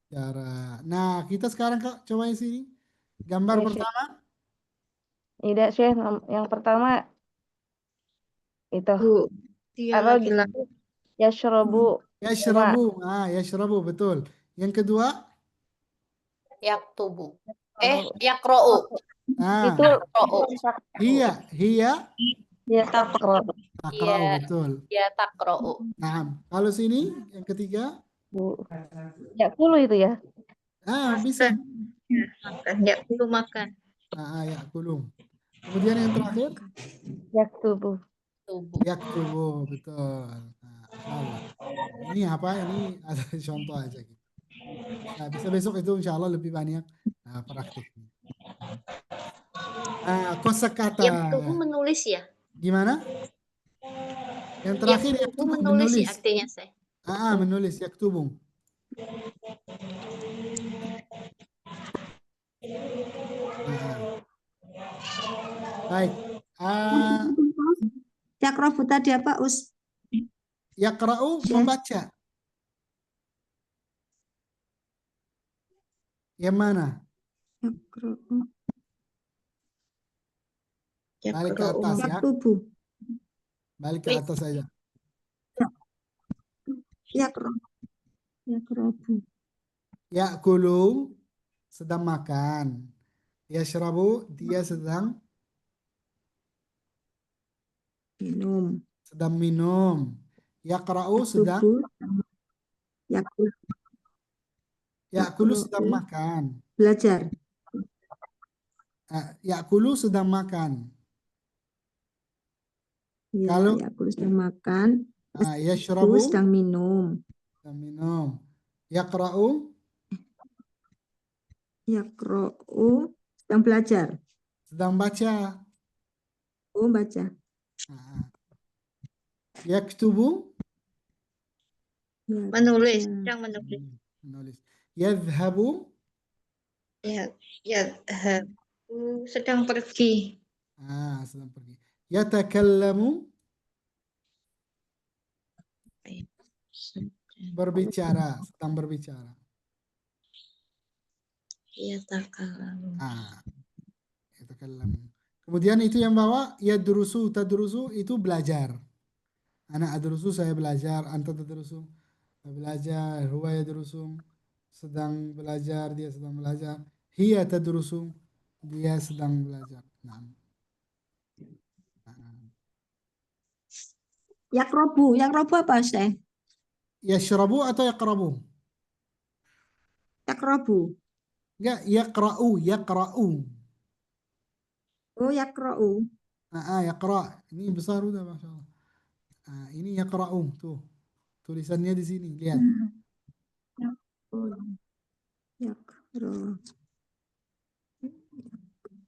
Cara. Nah, kita sekarang coba sini. Gambar Ya, Syekh. pertama. Tidak, Syekh. Yang pertama itu Bu. Dia apa laki-laki. yashrabu Yashrabu. Yashrabu, betul. Yang kedua, Yaktubu. Yakro'u. itu Yakro'u. hiya ya takro. takra'u, Iya. betul. Ya takro'u. Nah, kalau sini yang ketiga, Bu. Yakulu itu ya. bisa. Makan. Ya, dulu makan. Yakulum. Kemudian yang terakhir, Yaktubu. Tubuh. yaktubu, betul. Nah, insyaallah. Ini apa? Ini ada contoh aja gitu. Nah, bisa besok itu insya Allah lebih banyak praktiknya. Kosakata. Yaktubu menulis ya? Gimana? Yang terakhir yaktubu menulis menulis. ya artinya saya. Menulis yaktubu. Baik. Yakrobu tadi apa, Us? Yaqra'u, membaca. Yang mana? Yakrobu. Balik ke atas ya. Yaktubu. Balik ke atas saja. Yakrobu. Yakrobu. Ya'kulu, sedang makan. Yashrabu, dia sedang Minum. minum. Yaqra'u, sedang Yaktubu. Ya'kulu, sedang makan. Belajar. Ya'kulu, sedang makan. Ya, Kalau Yakulu sedang makan. yashrabu, sedang minum. sedang minum. Yaqra'u, Yakro'u sedang belajar. sedang baca. Baca. Yaktubu, Menulis. Sedang menulis. menulis. Yadhhabu, Sedang pergi. sedang pergi. Yatakallamu, berbicara, sedang berbicara. Yatakallamu. Yatakallamu. Kemudian itu yang bawah yadrusu, tadrusu itu belajar. Ana adrusu, saya belajar. Anta tadrusu, belajar. Huwa yadrusu, sedang belajar, dia sedang belajar. Hiya tadrusu, dia sedang belajar. Yakrobu. Yakrobu apa, Ustaz? Yashrabu atau yaqrabu? Yakrobu. Enggak, yaqra'u. Yakro'u. Yaqra'. Ini besar udah, Masya Allah. Ini yaqra'u, tuh. Tulisannya di sini, lihat.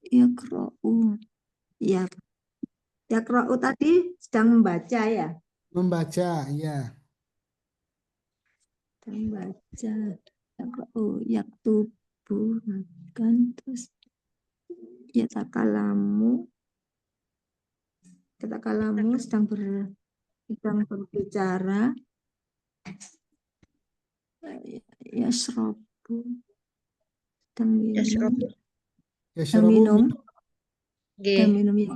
Yakro'u. Yakro'u tadi sedang membaca ya? Membaca, ya. Sedang membaca. Yakro'u. Yaktubu. Kan terus. Yatakalamu. Yatakalamu sedang berbicara. Yashrabu. Sedang minum. Yashrabu, minum. G. Sedang minum ya.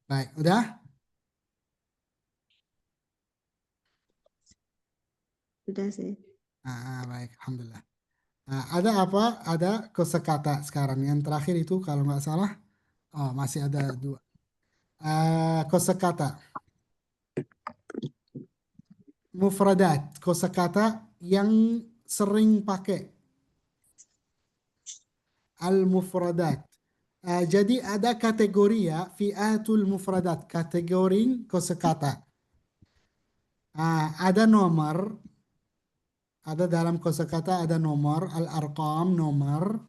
Baik, udah? Sudah sih. Baik, alhamdulillah. Ada apa? Ada kosakata sekarang. Yang terakhir itu kalau nggak salah, masih ada 2. Kosakata. Mufradat, kosakata yang sering pakai. Al-mufradat. Jadi ada kategori ya, fi'atul mufradat, kategori kosakata. Ada nomor, ada dalam kosakata ada nomor, al-arqam nomor,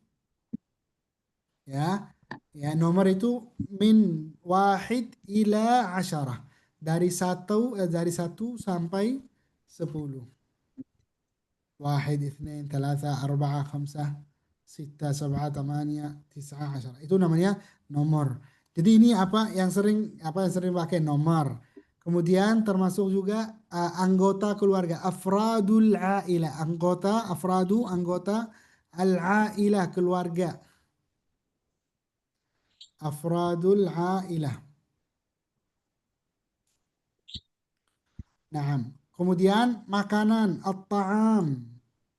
ya. Ya, nomor itu min wahid ila asyarah. Dari satu sampai 10. Wahid, ithnain, thalatha, arba'a, khamsah, sitta, sab'a, thamaniya, tis'a, asyarah. Itu namanya nomor. Jadi ini apa yang sering pakai nomor. Kemudian termasuk juga anggota keluarga, afradul ailah, anggota al-ailah, keluarga. Afradul ailah. Nah, kemudian makanan, at-ta'am.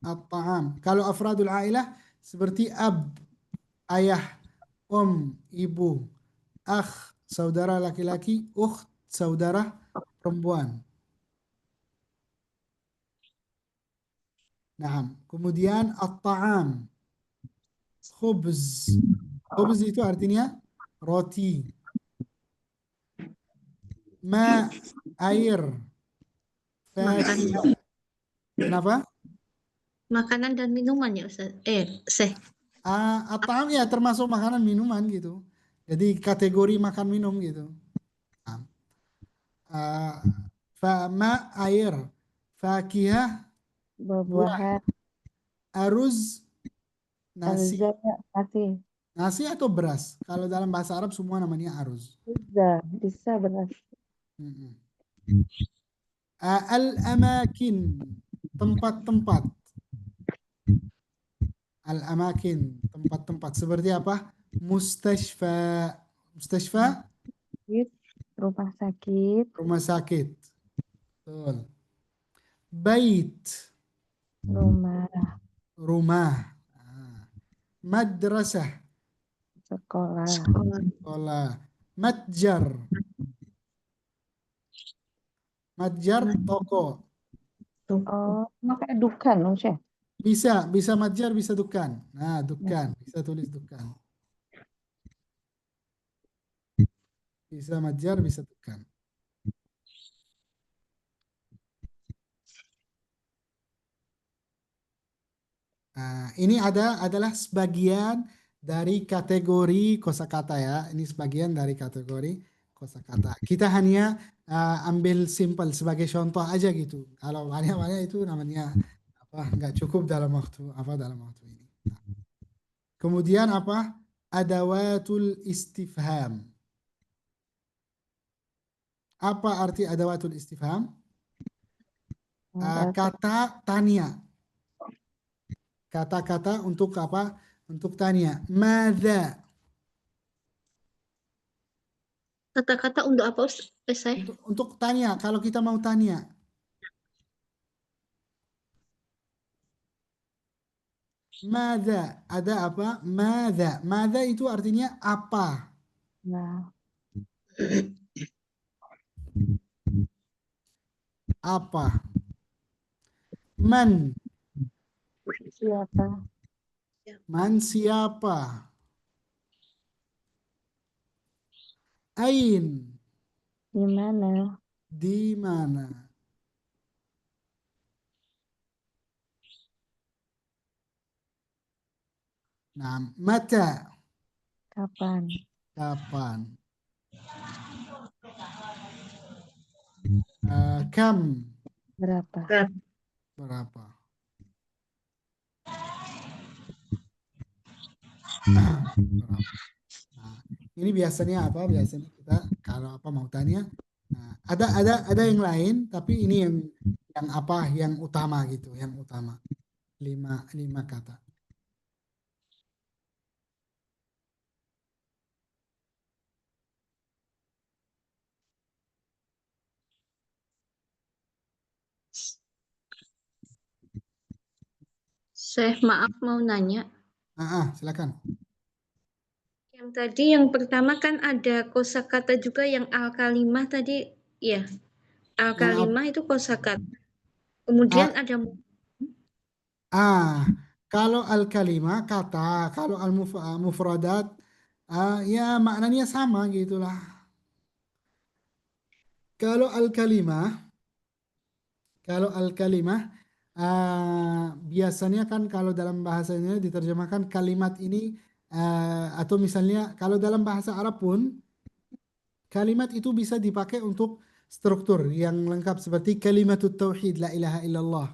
At-ta'am. Kalau afradul ailah seperti ab, ayah, ibu, akh, saudara laki-laki, ukht, saudara perempuan. Nah, kemudian at-ta'am, khubz. Khubz itu artinya roti. Ma, air. Fakih. Kenapa? Makanan dan minuman ya Ustaz. Syekh. At-ta'am ya termasuk makanan minuman gitu. Jadi kategori makan minum gitu. Ma, air. Fakihah, buah. Buah-buahan. Aruz, nasi. Nasi. Nasi atau beras? Kalau dalam bahasa Arab semua namanya aruz. Bisa beras. Al-amakin, tempat-tempat. Al-amakin, tempat-tempat. Seperti apa? Mustashfa. Mustashfa? Rumah sakit. Rumah sakit. Betul. Bait. Rumah. Madrasah. Sekolah. Matjar. Matjar, toko. Kayak dukan, Syekh. Bisa matjar, bisa dukan. Nah, dukan, bisa tulis dukan. Bisa matjar, bisa dukan. Nah, ini adalah sebagian dari kategori kosakata ya. Ini sebagian dari kategori kosakata. Kita hanya ambil simpel sebagai contoh aja gitu. Kalau banyak-banyak itu namanya nggak cukup dalam waktu ini. Nah. Kemudian apa? Adawatul istifham. Apa arti adawatul istifham? Kata tanya. Kata-kata untuk apa? Untuk tanya. Madza? Kata-kata untuk apa Ustaz? Untuk tanya. Kalau kita mau tanya. Madza? Ada apa? Madza? Madza itu artinya apa? Apa? Man? Siapa? Man siapa? Ain? Di mana? Di mana? Nah, mata? Kapan? Kapan? Kam? Berapa? Berapa? Nah, ini biasanya apa? Biasanya kita kalau apa mau tanya, nah, ada yang lain, tapi ini yang apa? Yang utama gitu, yang utama. 5 kata. Syekh, maaf mau nanya. Silakan. Yang tadi yang pertama kan ada kosakata juga yang al-kalimah tadi, ya. Al-kalimah itu kosakata. Kemudian ada kalau al-kalimah kata, kalau al-mufradat Ya maknanya sama gitulah. Kalau al-kalimah, kalau al-kalimah biasanya kan kalau dalam bahasanya diterjemahkan kalimat ini atau misalnya kalau dalam bahasa Arab pun kalimat itu bisa dipakai untuk struktur yang lengkap seperti kalimatut tauhid la ilaha illallah.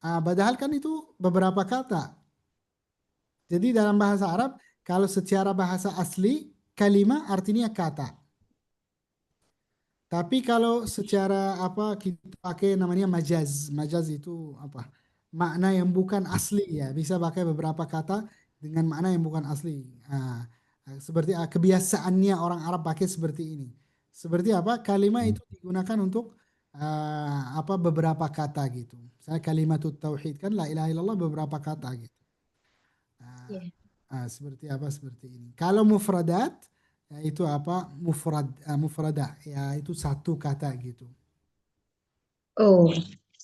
Padahal kan itu beberapa kata. Jadi dalam bahasa Arab kalau secara bahasa asli kalimat artinya kata. Tapi kalau secara apa kita pakai namanya majaz. Majaz itu apa? Makna yang bukan asli ya. Bisa pakai beberapa kata dengan makna yang bukan asli. Seperti kebiasaannya orang Arab pakai seperti ini. Seperti apa? Kalimat itu digunakan untuk apa beberapa kata gitu. Misalnya kalimatut tauhid kan la ilaha illallah beberapa kata gitu. Iya. Seperti apa seperti ini. Kalau mufradat itu apa mufradah ya itu satu kata gitu. Oh,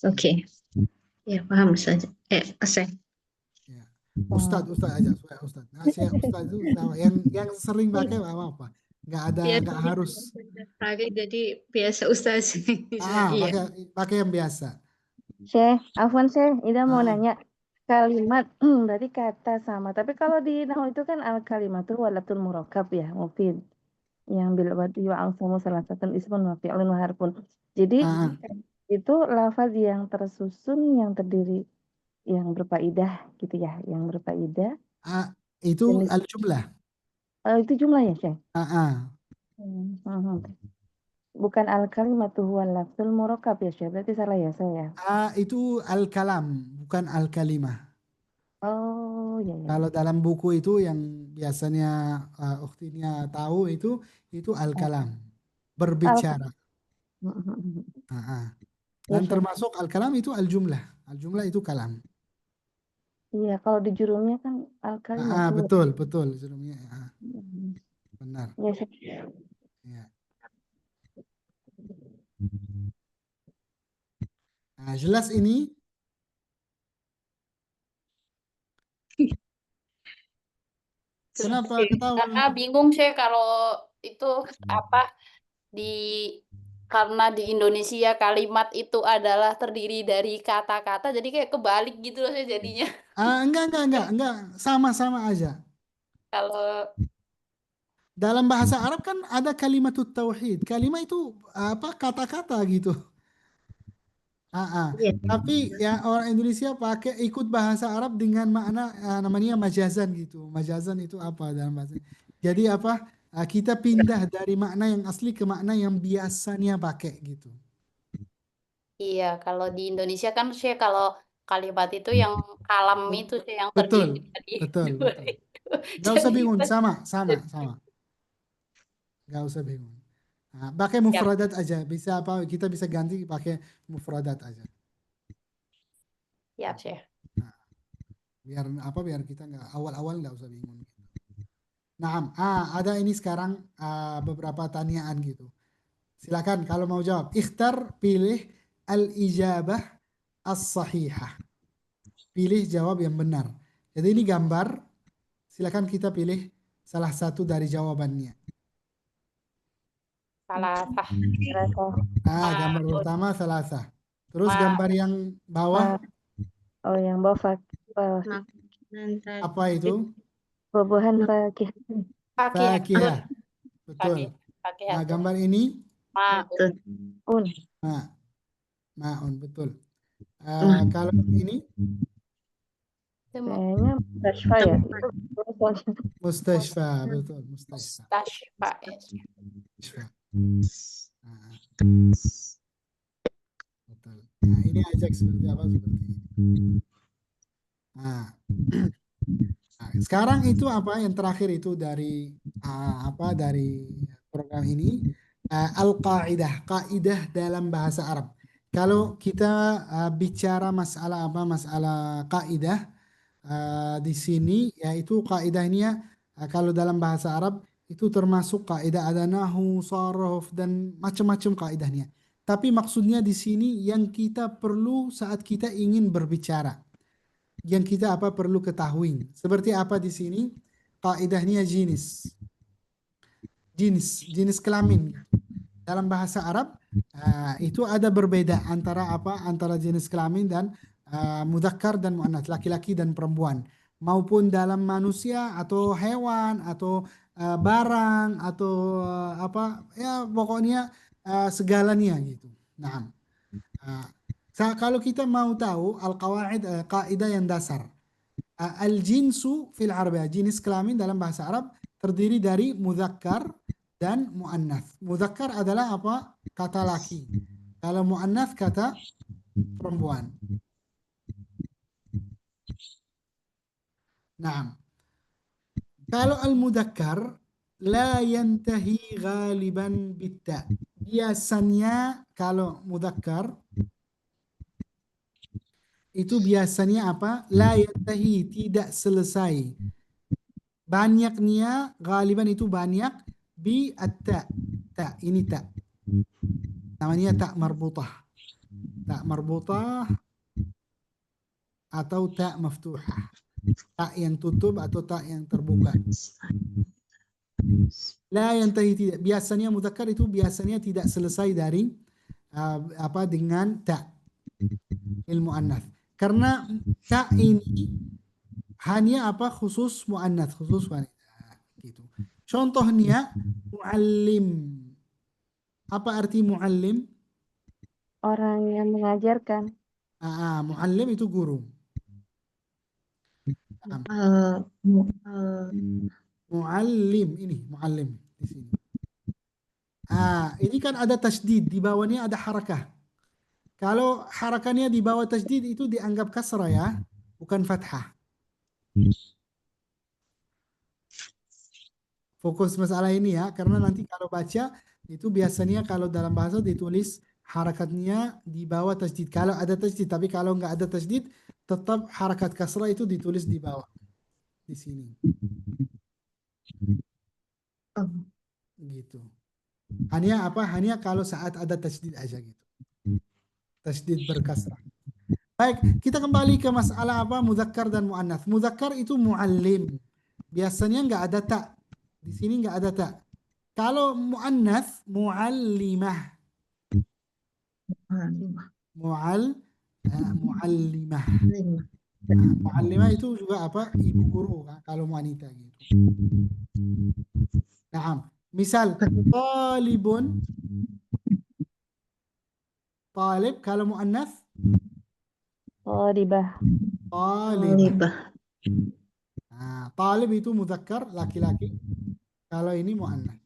oke. Ya, paham saja. Saya. Ya. Ustadz aja supaya Ustadz. Saya Ustadz itu yang sering pakai apa Ya, nggak harus. hari jadi biasa Ustaz. Iya. pakai yang biasa. Syekh, Afwan Syekh, Ida mau Ah, nanya kalimat berarti kata sama. Tapi kalau di nahwu itu kan al kalimatu walatul murakkab ya, mufid. Yang bil wadi wa angsamu salah satu ismun wa fi'lun wa harfun. Jadi ah, itu lafaz yang tersusun yang terdiri yang berfaedah gitu ya, yang berfaedah itu jenis al-jumlah. itu jumlah ya, Syekh? Ah. Hmm. Bukan al kalimatu huwal lafzul murakkab ya, Syekh. Berarti salah ya saya. Itu al-kalam bukan al-kalimah. Oh, ya ya. Kalau dalam buku itu yang biasanya ukhtinya tahu itu al-kalam, Al berbicara. ya, Dan Syekh. termasuk al-kalam itu al-jumlah. Al-jumlah itu kalam. Iya, kalau di jurumnya kan al kalimatu. Betul. Jurumnya, Hmm. benar. Ya, Syekh. Ya. Jelas ini? Kenapa ketawa? Karena bingung sih kalau itu apa di karena di Indonesia kalimat itu adalah terdiri dari kata-kata, jadi kayak kebalik gitu loh saya jadinya. Enggak. Sama-sama aja. Kalau Dalam bahasa Arab kan ada kalimatut tauhid. Kalimat itu apa kata-kata gitu. Iya. Tapi ya orang Indonesia pakai ikut bahasa Arab dengan makna namanya majazan gitu. Majazan itu apa dalam bahasa? Jadi apa? Kita pindah dari makna yang asli ke makna yang biasanya pakai gitu. iya, kalau di Indonesia kan sih kalau kalimat itu yang kalam itu sih yang Betul, terdiri dari betul, dua betul. itu. Gak usah Jadi bingung, sama. Gak usah bingung. Pakai siap, mufradat aja. Bisa apa? Kita bisa ganti pakai mufradat aja. siap sih. Nah, biar kita nggak awal-awal nggak usah bingung. Nah, ada ini sekarang beberapa tanyaan gitu. Silakan kalau mau jawab. Ikhtar pilih al-ijabah as-sahihah. Pilih jawab yang benar. Jadi ini gambar. Silakan kita pilih salah satu dari jawabannya. Salah sah. Gambar Maut, pertama Selasa. Terus ma, gambar yang bawah Oh, yang bawah Makanan apa tadi itu? buah-buahan fakih. fakih, Fakihah. Betul. fakih, Gambar ini maut, Un. maun, betul. Nah. Kalau ini Kayaknya Rashfa ya. Itu mustashfa, betul, mustashfa. mustashfa. Mustashfa. Betul. Ini ajak seperti apa seperti ini. Sekarang itu apa yang terakhir itu dari dari program ini al-qaidah, kaidah dalam bahasa Arab. Kalau kita bicara masalah masalah kaidah di sini yaitu kaidahnya kalau dalam bahasa Arab itu termasuk kaidah ada nahu, sarf dan macam-macam kaidahnya. Tapi maksudnya di sini yang kita perlu saat kita ingin berbicara yang kita perlu ketahui. Seperti apa di sini? kaidahnya jenis kelamin. Dalam bahasa Arab itu ada berbeda antara antara jenis kelamin dan mudzakkar dan muannats, laki-laki dan perempuan, maupun dalam manusia atau hewan atau barang atau ya pokoknya segalanya gitu. Nah, kalau kita mau tahu al-qawaid, kaidah yang dasar, al-jinsu fil Arabiyah, jenis kelamin dalam bahasa Arab terdiri dari mudzakkar dan muannats. Mudzakkar adalah kata laki. Kalau muannats kata perempuan. Nah, kalau al-mudzakkar la yantahi ghaliban bitta. Biasanya kalau mudzakkar itu biasanya la yantahi, tidak selesai. Banyaknya, ghaliban itu banyak, bi at-ta. Ta, ini ta. Namanya ta marbutah. Ta marbutah atau ta maftuhah. Ta yang tutup atau ta yang terbuka. La yantahi, tidak. Biasanya mudzakkar itu biasanya tidak selesai dari dengan ta. Ilmu muannats. Karena ta ini hanya khusus muannats, khusus wanita gitu. Contohnya muallim. Apa arti muallim? Orang yang mengajarkan. Muallim itu guru. Muallim ini muallim di sini. Ini kan ada tasydid, di bawahnya ada harakah. Kalau harakahnya di bawah tasydid itu dianggap kasrah ya, bukan fathah. Fokus masalah ini ya, karena nanti kalau baca itu biasanya kalau dalam bahasa ditulis harakatnya di bawah tasydid. Kalau ada tasydid, tapi kalau nggak ada tasydid tetap harakat kasrah itu ditulis di bawah. Di sini. Gitu. Hanya hanya kalau saat ada tasydid aja gitu. Tasydid berkasrah. Baik, kita kembali ke masalah mudzakkar dan muannats. Mudzakkar itu muallim. Biasanya nggak ada ta. Di sini nggak ada ta. Kalau muannats muallimah. Muallimah. Muallimah itu juga ibu guru kalau wanita gitu. Nah, misal talibun. Talib kalau muannats Talibah. Talib itu mudzakkar, laki-laki. Kalau ini muannats.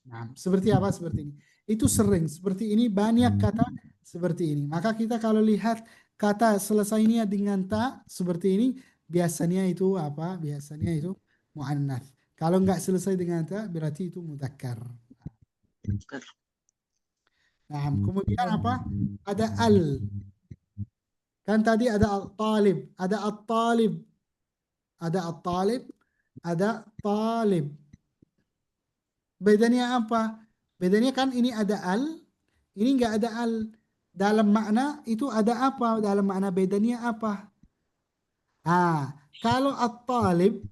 Nah, seperti apa? Seperti ini. Itu sering seperti ini, banyak kata seperti ini. Maka kita kalau lihat kata selesainya dengan ta seperti ini, biasanya itu Biasanya itu muannats. Kalau nggak selesai dengan ta, berarti itu mudzakkar. Nah, kemudian ada al. Kan tadi ada al-talib, ada at-talib. Ada at-talib, ada talib. Bedanya apa? Bedanya kan ini ada al, ini enggak ada al. Dalam makna itu ada apa? Dalam makna bedanya apa? Kalau at-talib,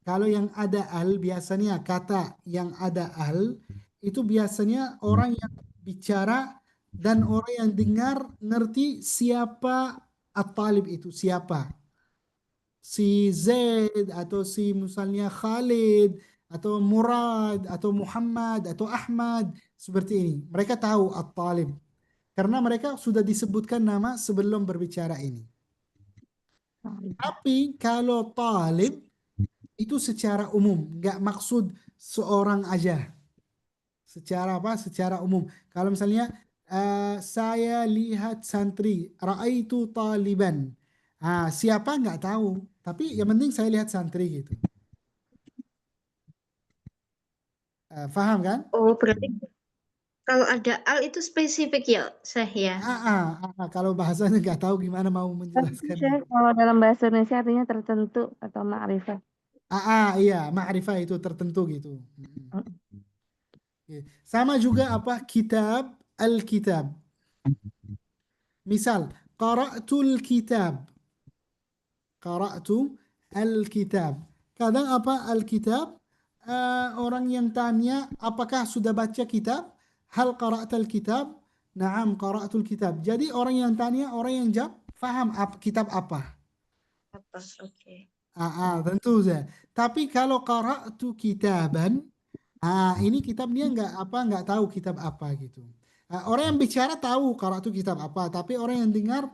kalau yang ada al, biasanya kata yang ada al, itu biasanya orang yang bicara dan orang yang dengar ngerti siapa at-talib itu, siapa. Si Zaid atau si misalnya Khalid atau Murad atau Muhammad atau Ahmad, seperti ini. Mereka tahu at-talib karena mereka sudah disebutkan nama sebelum berbicara ini. Tapi kalau talib itu secara umum, nggak maksud seorang aja. Secara Secara umum. Kalau misalnya saya lihat santri, ra'aitu taliban. Siapa nggak tahu, tapi yang penting saya lihat santri gitu. Paham kan? Oh, berarti kalau ada al itu spesifik ya, Syekh ya? Kalau bahasanya nggak tahu gimana mau menjelaskan. Kalau dalam bahasa Indonesia artinya tertentu atau ma'rifah. Iya, ma'rifah itu tertentu gitu. Sama juga kitab, al-kitab. Misal, qara'tul kitab. qara'tu al-kitab. Kadang apa al-kitab? Orang yang tanya, apakah sudah baca kitab? Hal qara'tal kitab? Naam, qara'tul kitab. Jadi orang yang tanya, orang yang jawab, faham kitab apa? Apa? Oke. Tentu saja. Tapi kalau qara'tu kitaban, ini kitab dia nggak tahu kitab apa gitu. Orang yang bicara tahu qara'tu kitab apa, tapi orang yang dengar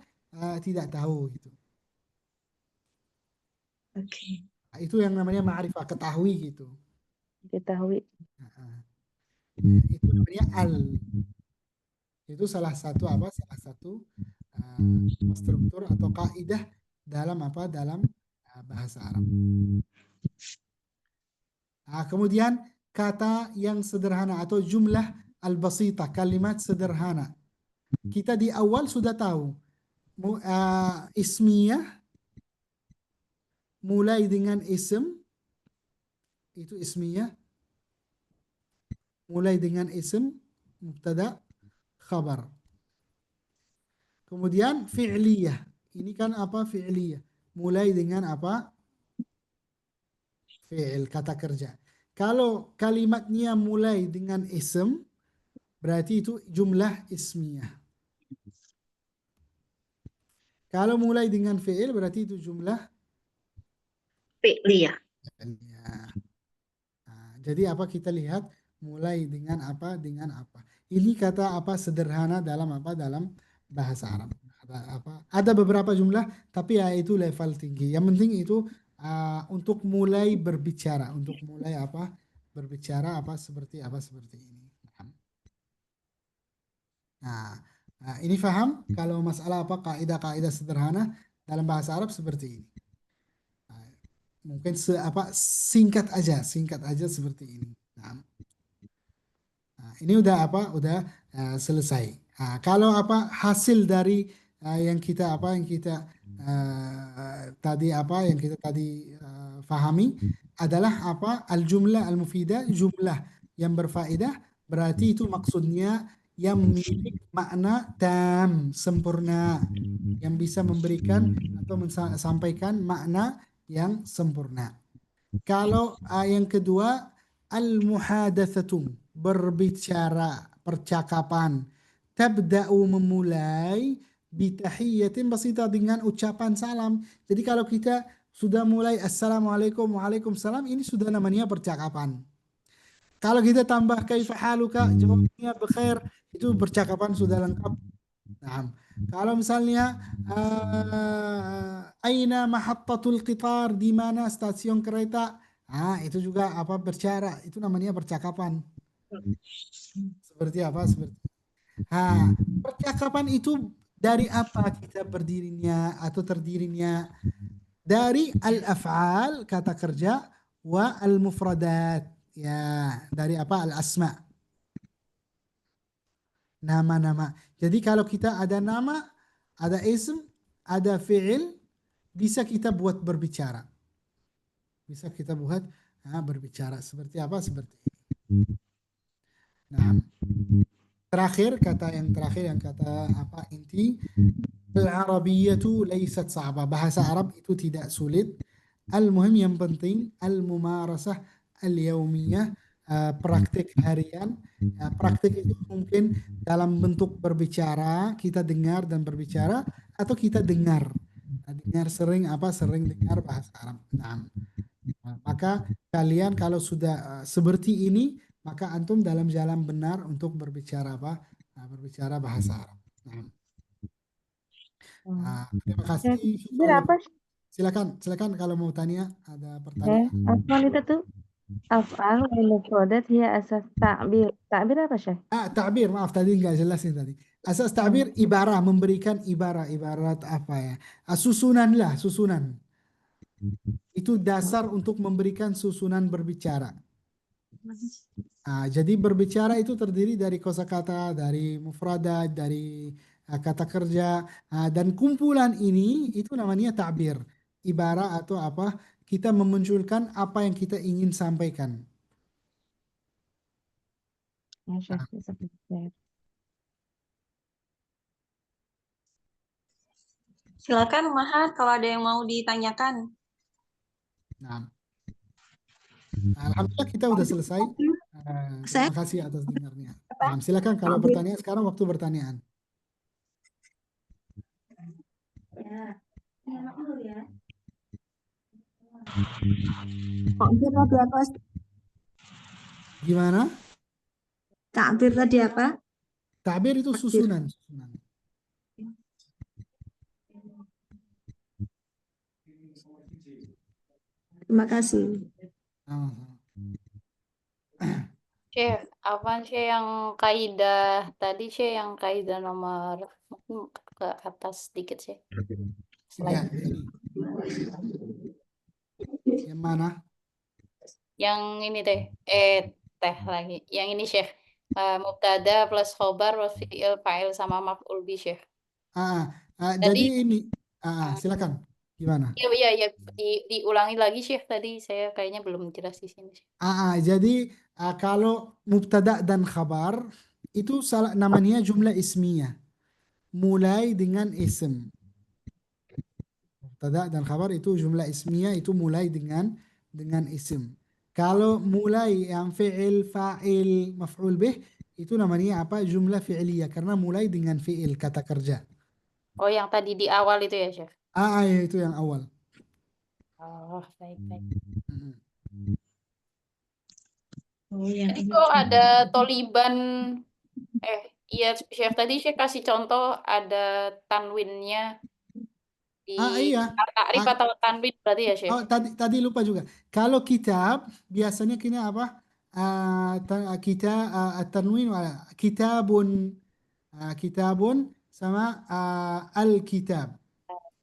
tidak tahu gitu. Oke. Itu yang namanya ma'rifah, ketahui gitu. Diketahui. Itu namanya al. Itu salah satu struktur atau kaidah dalam bahasa Arab. Kemudian kata yang sederhana atau jumlah al-basita, kalimat sederhana. Kita di awal sudah tahu ismiyah mulai dengan isim, itu ismiyah mulai dengan isim, mubtada, khabar. Kemudian fi'liyah, ini kan apa fi'liyah? Mulai dengan apa? Fi'il, kata kerja. Kalau kalimatnya mulai dengan isim, berarti itu jumlah ismiyah. Kalau mulai dengan fi'il, berarti itu jumlah Fi'liyah. Jadi apa kita lihat mulai dengan apa dengan apa. Ini kata apa sederhana dalam bahasa Arab. Ada beberapa jumlah tapi ya itu level tinggi. Yang penting itu untuk mulai berbicara, untuk mulai berbicara seperti ini. Nah, ini paham kalau masalah kaidah-kaidah sederhana dalam bahasa Arab seperti ini. Mungkin singkat aja seperti ini. Ini udah selesai. Kalau hasil dari yang kita tadi fahami adalah al-jumlah al-mufidah, jumlah yang berfaedah, berarti itu maksudnya yang memiliki makna tam, sempurna, yang bisa memberikan atau menyampaikan makna yang sempurna. Kalau yang kedua al-muhadatsatu, berbicara, percakapan. Tabda'u, memulai, bitahiyyatin basita, dengan ucapan salam. Jadi kalau kita sudah mulai assalamualaikum, waalaikumsalam, ini sudah namanya percakapan. Kalau kita tambah kaifa haluka, jawabnya bekhair, itu percakapan sudah lengkap. Nah, kalau misalnya aina mahattatul qitar, di mana stasiun kereta, itu juga berbicara, itu namanya percakapan. Seperti percakapan itu dari apa kita berdirinya atau terdirinya? Dari al-af'al, kata kerja, wa al-mufradat, ya, dari al-asma, nama-nama. Jadi kalau kita ada nama, ada ism, ada fi'il, bisa kita buat berbicara. Bisa kita buat berbicara. Seperti apa? Seperti ini. Nah, yang terakhir yang kata inti, al-arabiyyatu laysat sa'ba, bahasa Arab itu tidak sulit. Al-muhim, yang penting al-mumarasah al-yaumiyah, praktik harian. Praktik itu mungkin dalam bentuk berbicara, kita dengar dan berbicara, atau kita dengar sering dengar bahasa Arab. Nah, maka kalian kalau sudah seperti ini, maka antum dalam jalan benar untuk berbicara berbicara bahasa Arab. Terima kasih. Silakan kalau mau tanya, ada pertanyaan. Afal itu tuh afal mufradat hiya asas ta'bir. Ta'bir apa, Syekh? Ta'bir, maaf tadi nggak jelasin tadi. Asas ta'bir ibarat, memberikan ibarat apa ya? Susunan. Itu dasar untuk memberikan susunan berbicara. Jadi berbicara itu terdiri dari kosakata, dari mufradat, dari kata kerja, dan kumpulan ini itu namanya ta'bir. Ibarat atau kita memunculkan apa yang kita ingin sampaikan. Silakan Mahat kalau ada yang mau ditanyakan. Nah, alhamdulillah kita udah selesai. Saya Terima kasih atas dengarnya. Silakan kalau bertanya sekarang waktu bertanyaan. takbir tadi apa? Gimana? Takbir tadi apa? Takbir itu susunan. Terima kasih. Syekh, apaan Syekh yang kaidah tadi Syekh, yang kaidah nomor mungkin ke atas sedikit Syekh. Ya, Slide. ini. Yang mana? Yang ini teh lagi. Yang ini Syekh. Mubtada plus khobar plus fi'il fa'il sama maf'ul bi Syekh. Jadi ini silakan. Gimana? Iya, diulangi lagi Syekh, tadi saya kayaknya belum jelas di sini. Jadi kalau mubtada dan khabar itu namanya jumlah ismiyah. Mulai dengan isim. Mubtada dan khabar itu jumlah ismiyah, itu mulai dengan isim. Kalau mulai yang fi'il, fa'il, maf'ul bih itu namanya apa? Jumlah fi'liyah karena mulai dengan fi'il, kata kerja. Oh, yang tadi di awal itu ya Syekh? Ya, itu yang awal. Oh, baik. Oh, yang Jadi ini. kok ada Toliban, iya Syekh, tadi Syekh kasih contoh ada tanwinnya di Iya. takrif atau tanwin berarti ya Syekh? Tadi lupa juga. Kalau kitab biasanya kita apa? Kita tanwin kitabun sama al-kitab.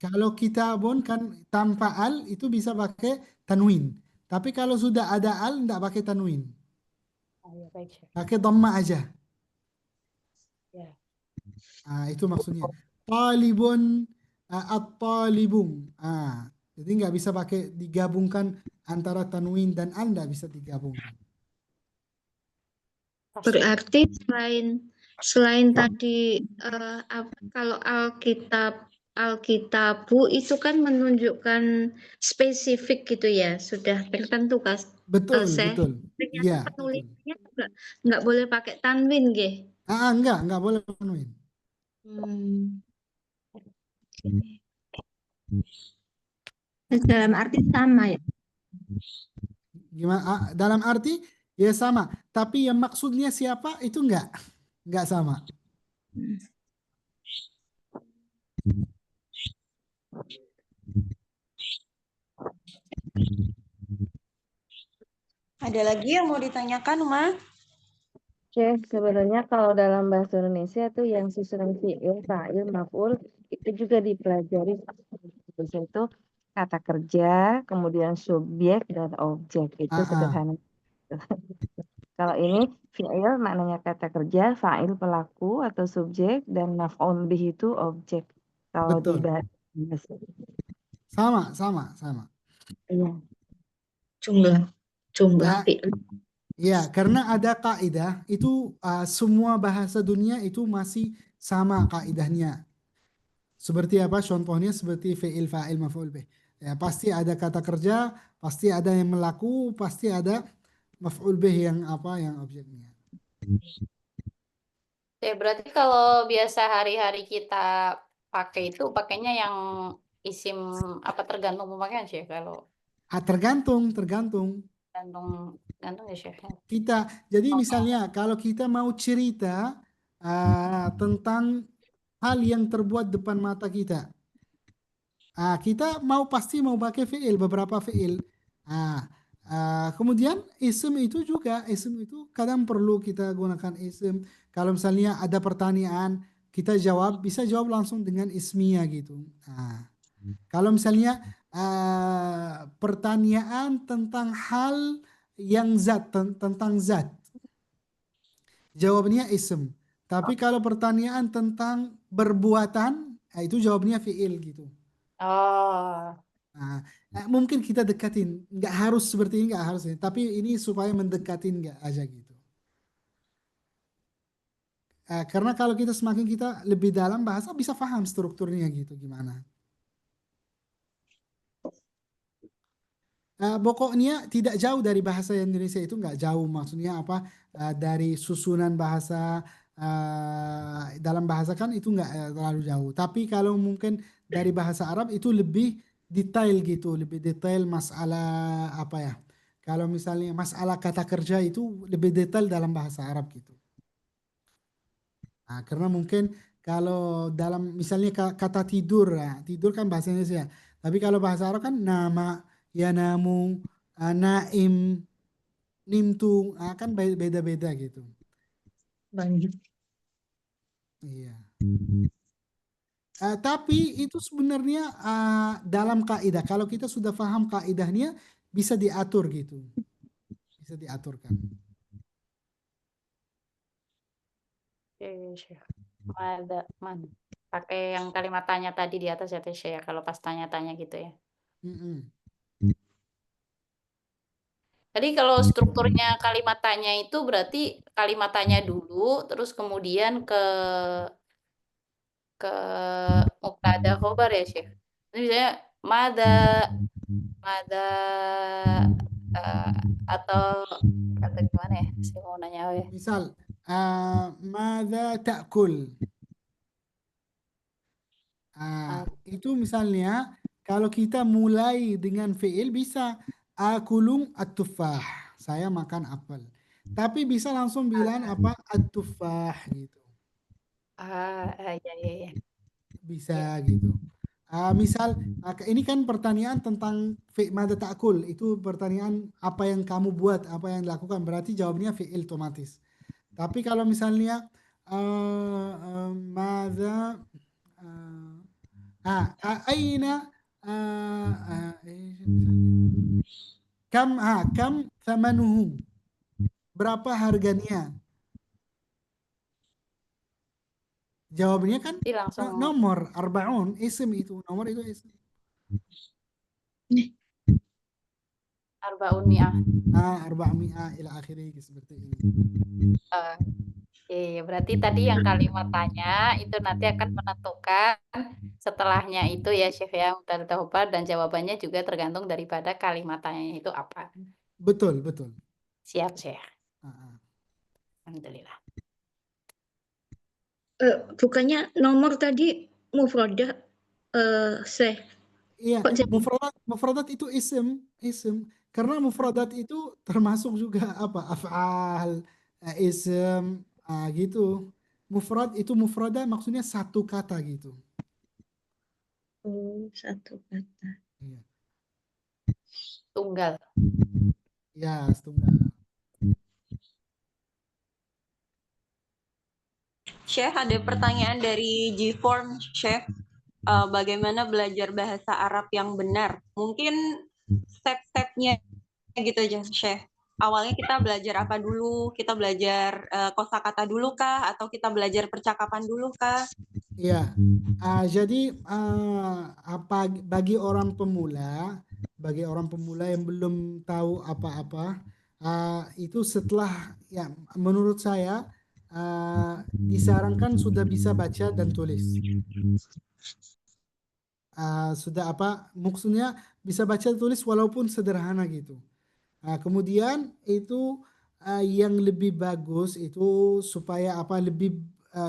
Kalau kitabun kan tanpa al itu bisa pakai tanwin. Tapi kalau sudah ada al enggak pakai tanwin. Iya, baik Syekh. Pakai dhamma aja. Ya. Itu maksudnya. Talibun, at-talibun. Jadi nggak bisa pakai digabungkan antara tanwin dan al, nggak bisa digabungkan. Berarti selain tadi kalau Alkitabu itu kan menunjukkan spesifik gitu ya, sudah tertentu kan? Betul. Iya, Penulisannya nggak boleh pakai tanwin, nggih? Enggak boleh tanwin. Dalam arti sama ya. Gimana? Dalam arti ya sama, tapi yang maksudnya siapa itu enggak sama. Ada lagi yang mau ditanyakan, Ma? Syekh, sebenarnya kalau dalam bahasa Indonesia tuh yang susunan fi'il, fa'il, maf'ul itu juga dipelajari. Itu kata kerja, kemudian subjek dan objek, itu sederhana. Kalau ini fi'il maknanya kata kerja, fa'il pelaku atau subjek, dan maf'ul bih itu objek. Kalau di Betul. bahasa Sama. Iya. Jumlah fi'il. Ya, karena ada kaidah itu semua bahasa dunia itu masih sama kaidahnya. Seperti apa? Contohnya seperti fi'il, fa'il, maf'ul bih. Ya, pasti ada kata kerja, pasti ada yang melaku, pasti ada maf'ul bih yang objeknya. Ya, berarti kalau biasa hari-hari kita pakai itu pakainya yang isim apa tergantung pemakaian Syekh kalau? Tergantung. Tergantung ya Syekh. Jadi misalnya kalau kita mau cerita tentang hal yang terbuat depan mata kita, kita pasti mau pakai fi'il, beberapa fi'il. Kemudian isim itu kadang perlu kita gunakan isim. Kalau misalnya ada pertanyaan, kita bisa jawab langsung dengan ismiyah gitu. Kalau misalnya pertanyaan tentang hal yang tentang zat, jawabnya isim. Tapi kalau pertanyaan tentang perbuatan, itu jawabnya fi'il gitu. Mungkin kita dekatin, nggak harus seperti ini, nggak harus ini, tapi ini supaya mendekatin nggak aja gitu. Karena kalau kita semakin kita lebih dalam bahasa bisa paham strukturnya gitu gimana. Pokoknya tidak jauh dari bahasa Indonesia, itu nggak jauh, maksudnya apa, dari susunan bahasa, dalam bahasa kan itu nggak terlalu jauh. Tapi kalau mungkin dari bahasa Arab itu lebih detail gitu, lebih detail masalah apa ya. Kalau misalnya masalah kata kerja itu lebih detail dalam bahasa Arab gitu. Karena mungkin kalau dalam misalnya kata tidur, tidur kan bahasa Indonesia. Tapi kalau bahasa Arab kan nama, yanamu, naim, nimtu, kan beda-beda gitu. Banyak. Iya. Tapi itu sebenarnya dalam kaidah. Kalau kita sudah paham kaidahnya, bisa diatur gitu, bisa diaturkan. Oke, Syekh. Pakai yang kalimat tanya tadi di atas ya, Teh Syekh, kalau pas tanya-tanya gitu ya. Jadi kalau strukturnya kalimat tanya itu berarti kalimat tanya dulu, terus kemudian ke mubtada khobar ya, Syekh. Jadi misalnya mada atau gimana ya? Saya mau nanya ya. Misal, madza ta'kul. Itu misalnya kalau kita mulai dengan fi'il bisa akulum at-tufah, saya makan apel. Tapi bisa langsung bilang apa at-tufah gitu. Ya. Bisa gitu. Misal ini kan pertanyaan tentang mada ta'kul, itu pertanyaan apa yang kamu buat, apa yang dilakukan, berarti jawabnya fi'il otomatis. Tapi kalau misalnya mada aina kam thamanuhu, berapa harganya? Jawabnya kan langsung nomor, arbaun, isim, itu nomor, itu isim. Arbaun mi'ah. Arba'mi'ah ila akhirih, seperti ini. Iya, berarti tadi yang kalimat tanya itu nanti akan menentukan setelahnya itu ya, Syekh ya, mubtada khobar, dan jawabannya juga tergantung daripada kalimat tanya itu apa. Betul. Siap, Syekh. Alhamdulillah. Bukannya nomor tadi mufradah, Syekh. Iya, mufradat itu isim. Karena mufradat itu termasuk juga apa? Af'al, isim, gitu. Mufrad itu mufrada maksudnya satu kata gitu. Oh, satu kata. Iya. Tunggal. Ya, tunggal. Syekh, ada pertanyaan dari G-Form, Syekh. Bagaimana belajar bahasa Arab yang benar? Mungkin step-stepnya gitu aja, Syekh. Awalnya kita belajar apa dulu? Kita belajar kosakata dulu kah? Atau kita belajar percakapan dulu kah? Iya. Jadi bagi orang pemula yang belum tahu apa-apa, itu setelah, ya menurut saya disarankan sudah bisa baca dan tulis. Sudah maksudnya bisa baca tulis walaupun sederhana gitu. Kemudian itu yang lebih bagus itu supaya lebih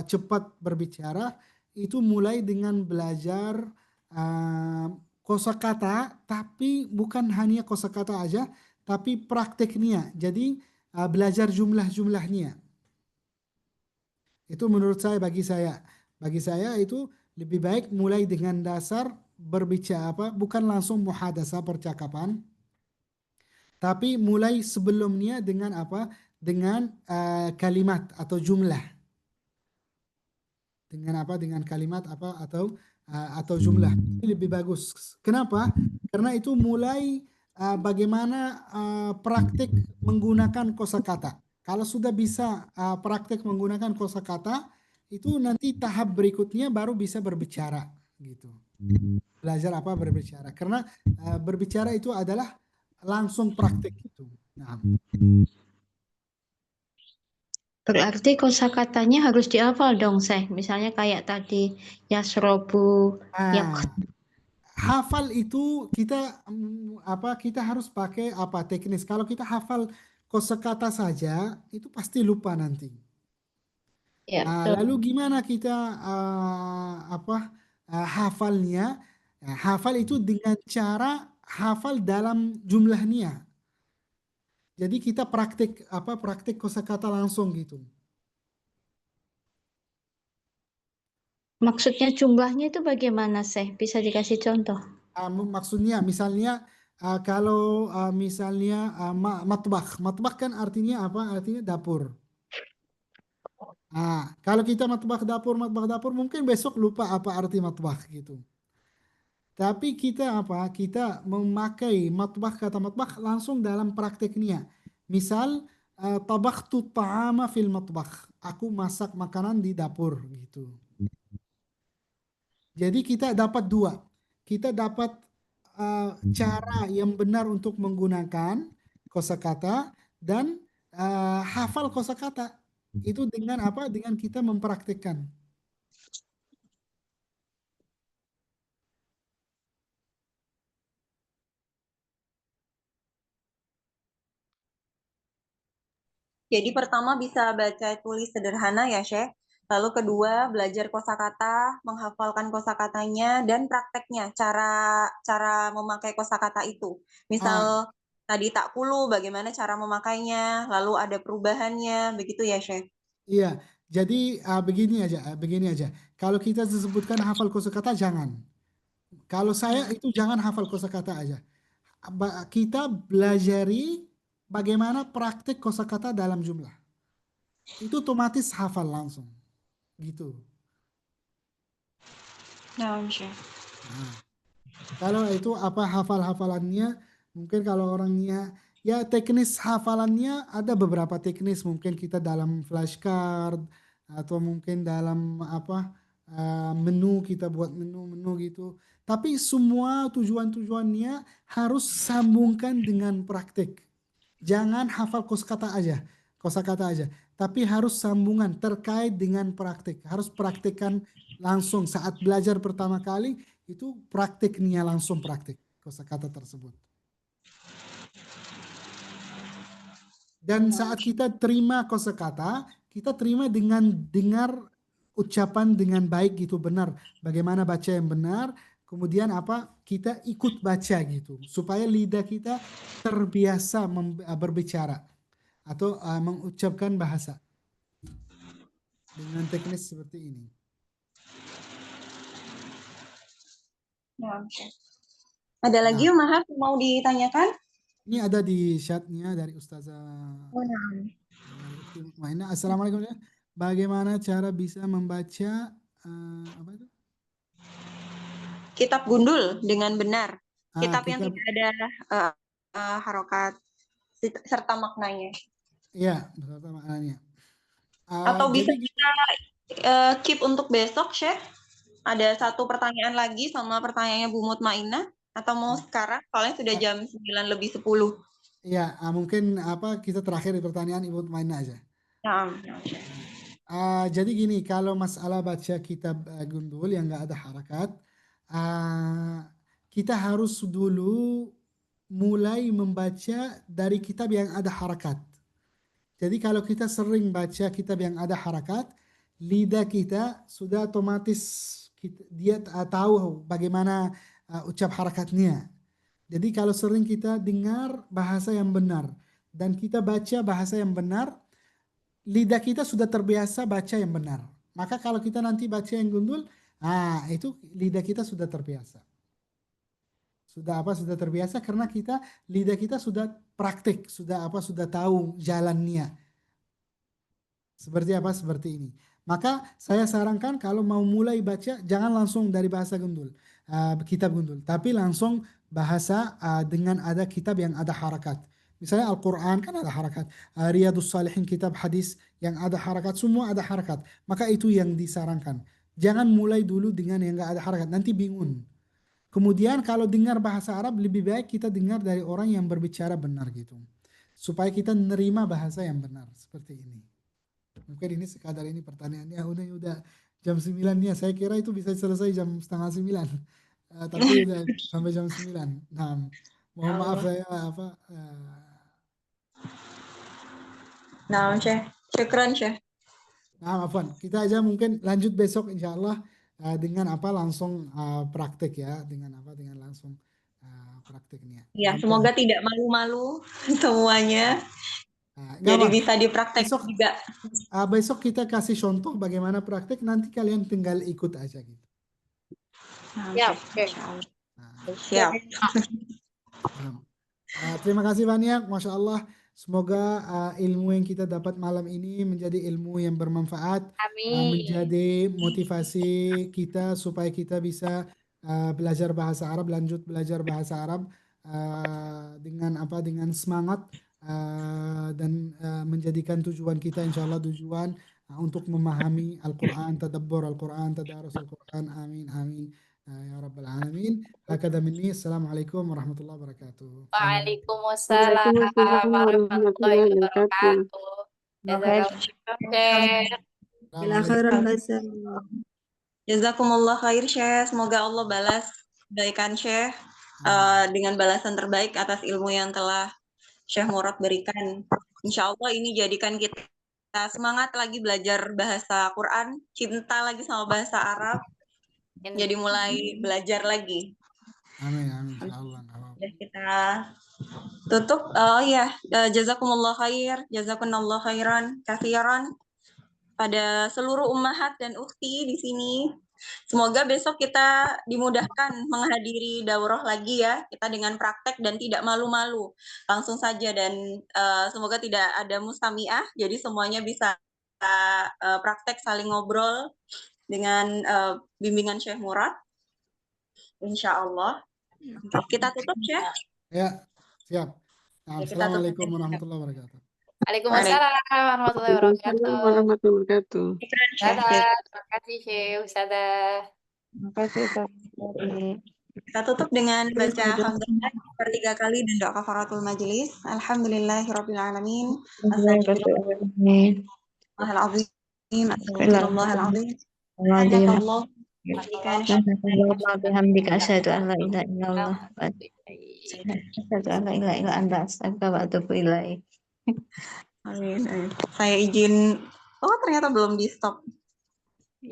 cepat berbicara, itu mulai dengan belajar kosakata, tapi bukan hanya kosakata aja, tapi prakteknya. Jadi belajar jumlah-jumlahnya. Itu menurut saya, bagi saya itu lebih baik mulai dengan dasar berbicara, bukan langsung muhadasah percakapan, tapi mulai sebelumnya dengan dengan kalimat atau jumlah. Dengan kalimat atau jumlah. Ini lebih bagus. Kenapa? Karena itu mulai bagaimana praktik menggunakan kosakata. Kalau sudah bisa praktik menggunakan kosakata, itu nanti tahap berikutnya baru bisa berbicara gitu. Belajar berbicara. Karena berbicara itu adalah langsung praktik gitu. Nah. Berarti kosakatanya harus dihafal dong, Syekh. Misalnya kayak tadi yasrobu, hafal itu kita kita harus pakai teknis. Kalau kita hafal kosakata saja itu pasti lupa nanti. Ya, Lalu gimana kita hafalnya? Hafal itu dengan cara hafal dalam jumlahnya. Jadi kita praktik kosakata langsung gitu. Maksudnya jumlahnya itu bagaimana, Syekh? Bisa dikasih contoh? Maksudnya misalnya kalau misalnya matbakh kan artinya apa? Artinya dapur. Kalau kita matbakh dapur mungkin besok lupa apa arti matbakh gitu. Tapi kita memakai kata matbakh langsung dalam prakteknya. Misal tabakhtu ta'ama fil matbakh. Aku masak makanan di dapur gitu. Jadi kita dapat dua. Kita dapat cara yang benar untuk menggunakan kosakata dan hafal kosakata. Itu dengan apa? Dengan kita mempraktikkan. Jadi pertama bisa baca tulis sederhana ya, Syekh. Lalu kedua belajar kosakata, menghafalkan kosakatanya dan prakteknya, cara memakai kosakata itu. Misal tadi takulu, bagaimana cara memakainya, lalu ada perubahannya, begitu ya, Syekh. Iya, jadi begini aja. Kalau kita disebutkan hafal kosakata jangan. Kalau saya itu jangan hafal kosakata aja. Kita belajari bagaimana praktek kosakata dalam jumlah. Itu otomatis hafal langsung. Gitu. Nah, Syekh. Kalau itu hafal-hafalannya, mungkin kalau orangnya ya teknis hafalannya ada beberapa teknis, mungkin kita dalam flashcard atau mungkin dalam menu, kita buat menu gitu. Tapi semua tujuannya harus sambungkan dengan praktik. Jangan hafal kosakata aja, tapi harus sambungan terkait dengan praktik. Harus praktikkan langsung saat belajar pertama kali itu praktiknya langsung praktik kosakata tersebut. Dan saat kita terima kosakata, kita terima dengan dengar ucapan dengan baik gitu, benar. Bagaimana baca yang benar, kemudian kita ikut baca gitu, supaya lidah kita terbiasa berbicara atau mengucapkan bahasa dengan teknis seperti ini. Nah, Syekh. Ada lagi Ummahat mau ditanyakan? Ini ada di chatnya dari Ustazah Mutmainah. Assalamualaikum. Bagaimana cara bisa membaca apa itu? Kitab gundul dengan benar. Kitab yang Kitab, tidak ada harokat serta maknanya. iya, beserta maknanya. Atau bisa Jadi kita keep untuk besok, Syekh. Ada satu pertanyaan lagi sama pertanyaannya Bu Mutmainah. Atau mau sekarang? Soalnya sudah jam 9 lebih 10. Iya, mungkin kita terakhir di pertanyaan Ibu Mutmainah aja. Jadi gini, kalau masalah baca kitab gundul yang nggak ada harakat, kita harus dulu mulai membaca dari kitab yang ada harakat. Jadi kalau kita sering baca kitab yang ada harakat, lidah kita sudah otomatis dia tahu bagaimana ucap harakatnya. Jadi kalau sering kita dengar bahasa yang benar dan kita baca bahasa yang benar, lidah kita sudah terbiasa baca yang benar. Maka kalau kita nanti baca yang gundul, itu lidah kita sudah terbiasa. Sudah terbiasa karena lidah kita sudah praktik, sudah tahu jalannya. Seperti ini. Maka saya sarankan kalau mau mulai baca jangan langsung dari bahasa gundul, kitab gundul, tapi langsung bahasa dengan ada kitab yang ada harakat. Misalnya Al-Quran kan ada harakat, Riyadus Salihin kitab hadis yang ada harakat, semua ada harakat. Maka itu yang disarankan. Jangan mulai dulu dengan yang gak ada harakat, nanti bingung. Kemudian kalau dengar bahasa Arab lebih baik kita dengar dari orang yang berbicara benar gitu. Supaya kita menerima bahasa yang benar seperti ini. Mungkin ini sekadar ini pertanyaannya udah jam 9 nya. Saya kira itu bisa selesai jam setengah 9. Tapi udah sampai jam 9. Nah, mohon maaf Allah. saya apa Nah, Syekh. Syukran, Syekh. nah, Afwan, kita aja mungkin lanjut besok insya Allah dengan apa langsung praktek ya, dengan apa dengan langsung prakteknya. Ya, Untuk semoga tidak malu-malu semuanya. nggak Jadi apa. bisa dipraktek Besok juga. besok kita kasih contoh bagaimana praktek, nanti kalian tinggal ikut aja gitu. Nah, Siap, Syekh. Syekh. Insya Allah. Nah, Siap. terima kasih banyak, Masya Allah. Semoga ilmu yang kita dapat malam ini menjadi ilmu yang bermanfaat, Amin. menjadi motivasi kita supaya kita bisa belajar bahasa Arab, lanjut belajar bahasa Arab dengan apa? Dengan semangat dan menjadikan tujuan kita, insya Allah tujuan untuk memahami Al-Quran, tadabbur Al-Quran, tadarus Al-Quran. Amin, amin. Ya Rabbal Alamin. Hakada minni. Assalamualaikum warahmatullahi wabarakatuh. Waalaikumsalam Waalaikumsalam warahmatullahi warahmatullahi wabarakatuh. wabarakatuh. Baik. Jazakallah khair. Bila khairan hasan. Jazakumullah khair, Syekh. Semoga Allah balas kebaikan Syekh dengan balasan terbaik atas ilmu yang telah Syekh Murad berikan. Insya Allah ini jadikan kita semangat lagi belajar bahasa Quran, cinta lagi sama bahasa Arab, jadi mulai belajar lagi. Amin, amin, insya Allah. Udah kita tutup. Jazakumullah khair, jazakumullah khairan, kathiran pada seluruh ummahat dan ukhti di sini. Semoga besok kita dimudahkan menghadiri daurah lagi ya, kita dengan praktek dan tidak malu-malu. Langsung saja dan semoga tidak ada mustami'ah, jadi semuanya bisa praktek saling ngobrol dengan bimbingan Syekh Murad. Insya Allah. Kita tutup, Syekh. Ya, siap. Ya, kita tutup. Assalamualaikum warahmatullahi wabarakatuh. Waalaikumsalam warahmatullahi wabarakatuh. Waalaikumsalam warahmatullahi wabarakatuh. Syukran, Syekh. Dadah. Terima kasih, Syekh Ustazah. Terima kasih Ustaz. Kita tutup dengan baca hamdalah per 3 kali dan doa kafaratul majelis. Alhamdulillahirabbil alamin. Astagfirullahal azim. Astagfirullahal azim. Subhanallah. Bihamdika asyhadu an la ilaha illallah wa asyhadu an la ilaha illa anta astaghfiruka wa atubu ilaik. Amin. Saya izin. Oh, ternyata belum di stop.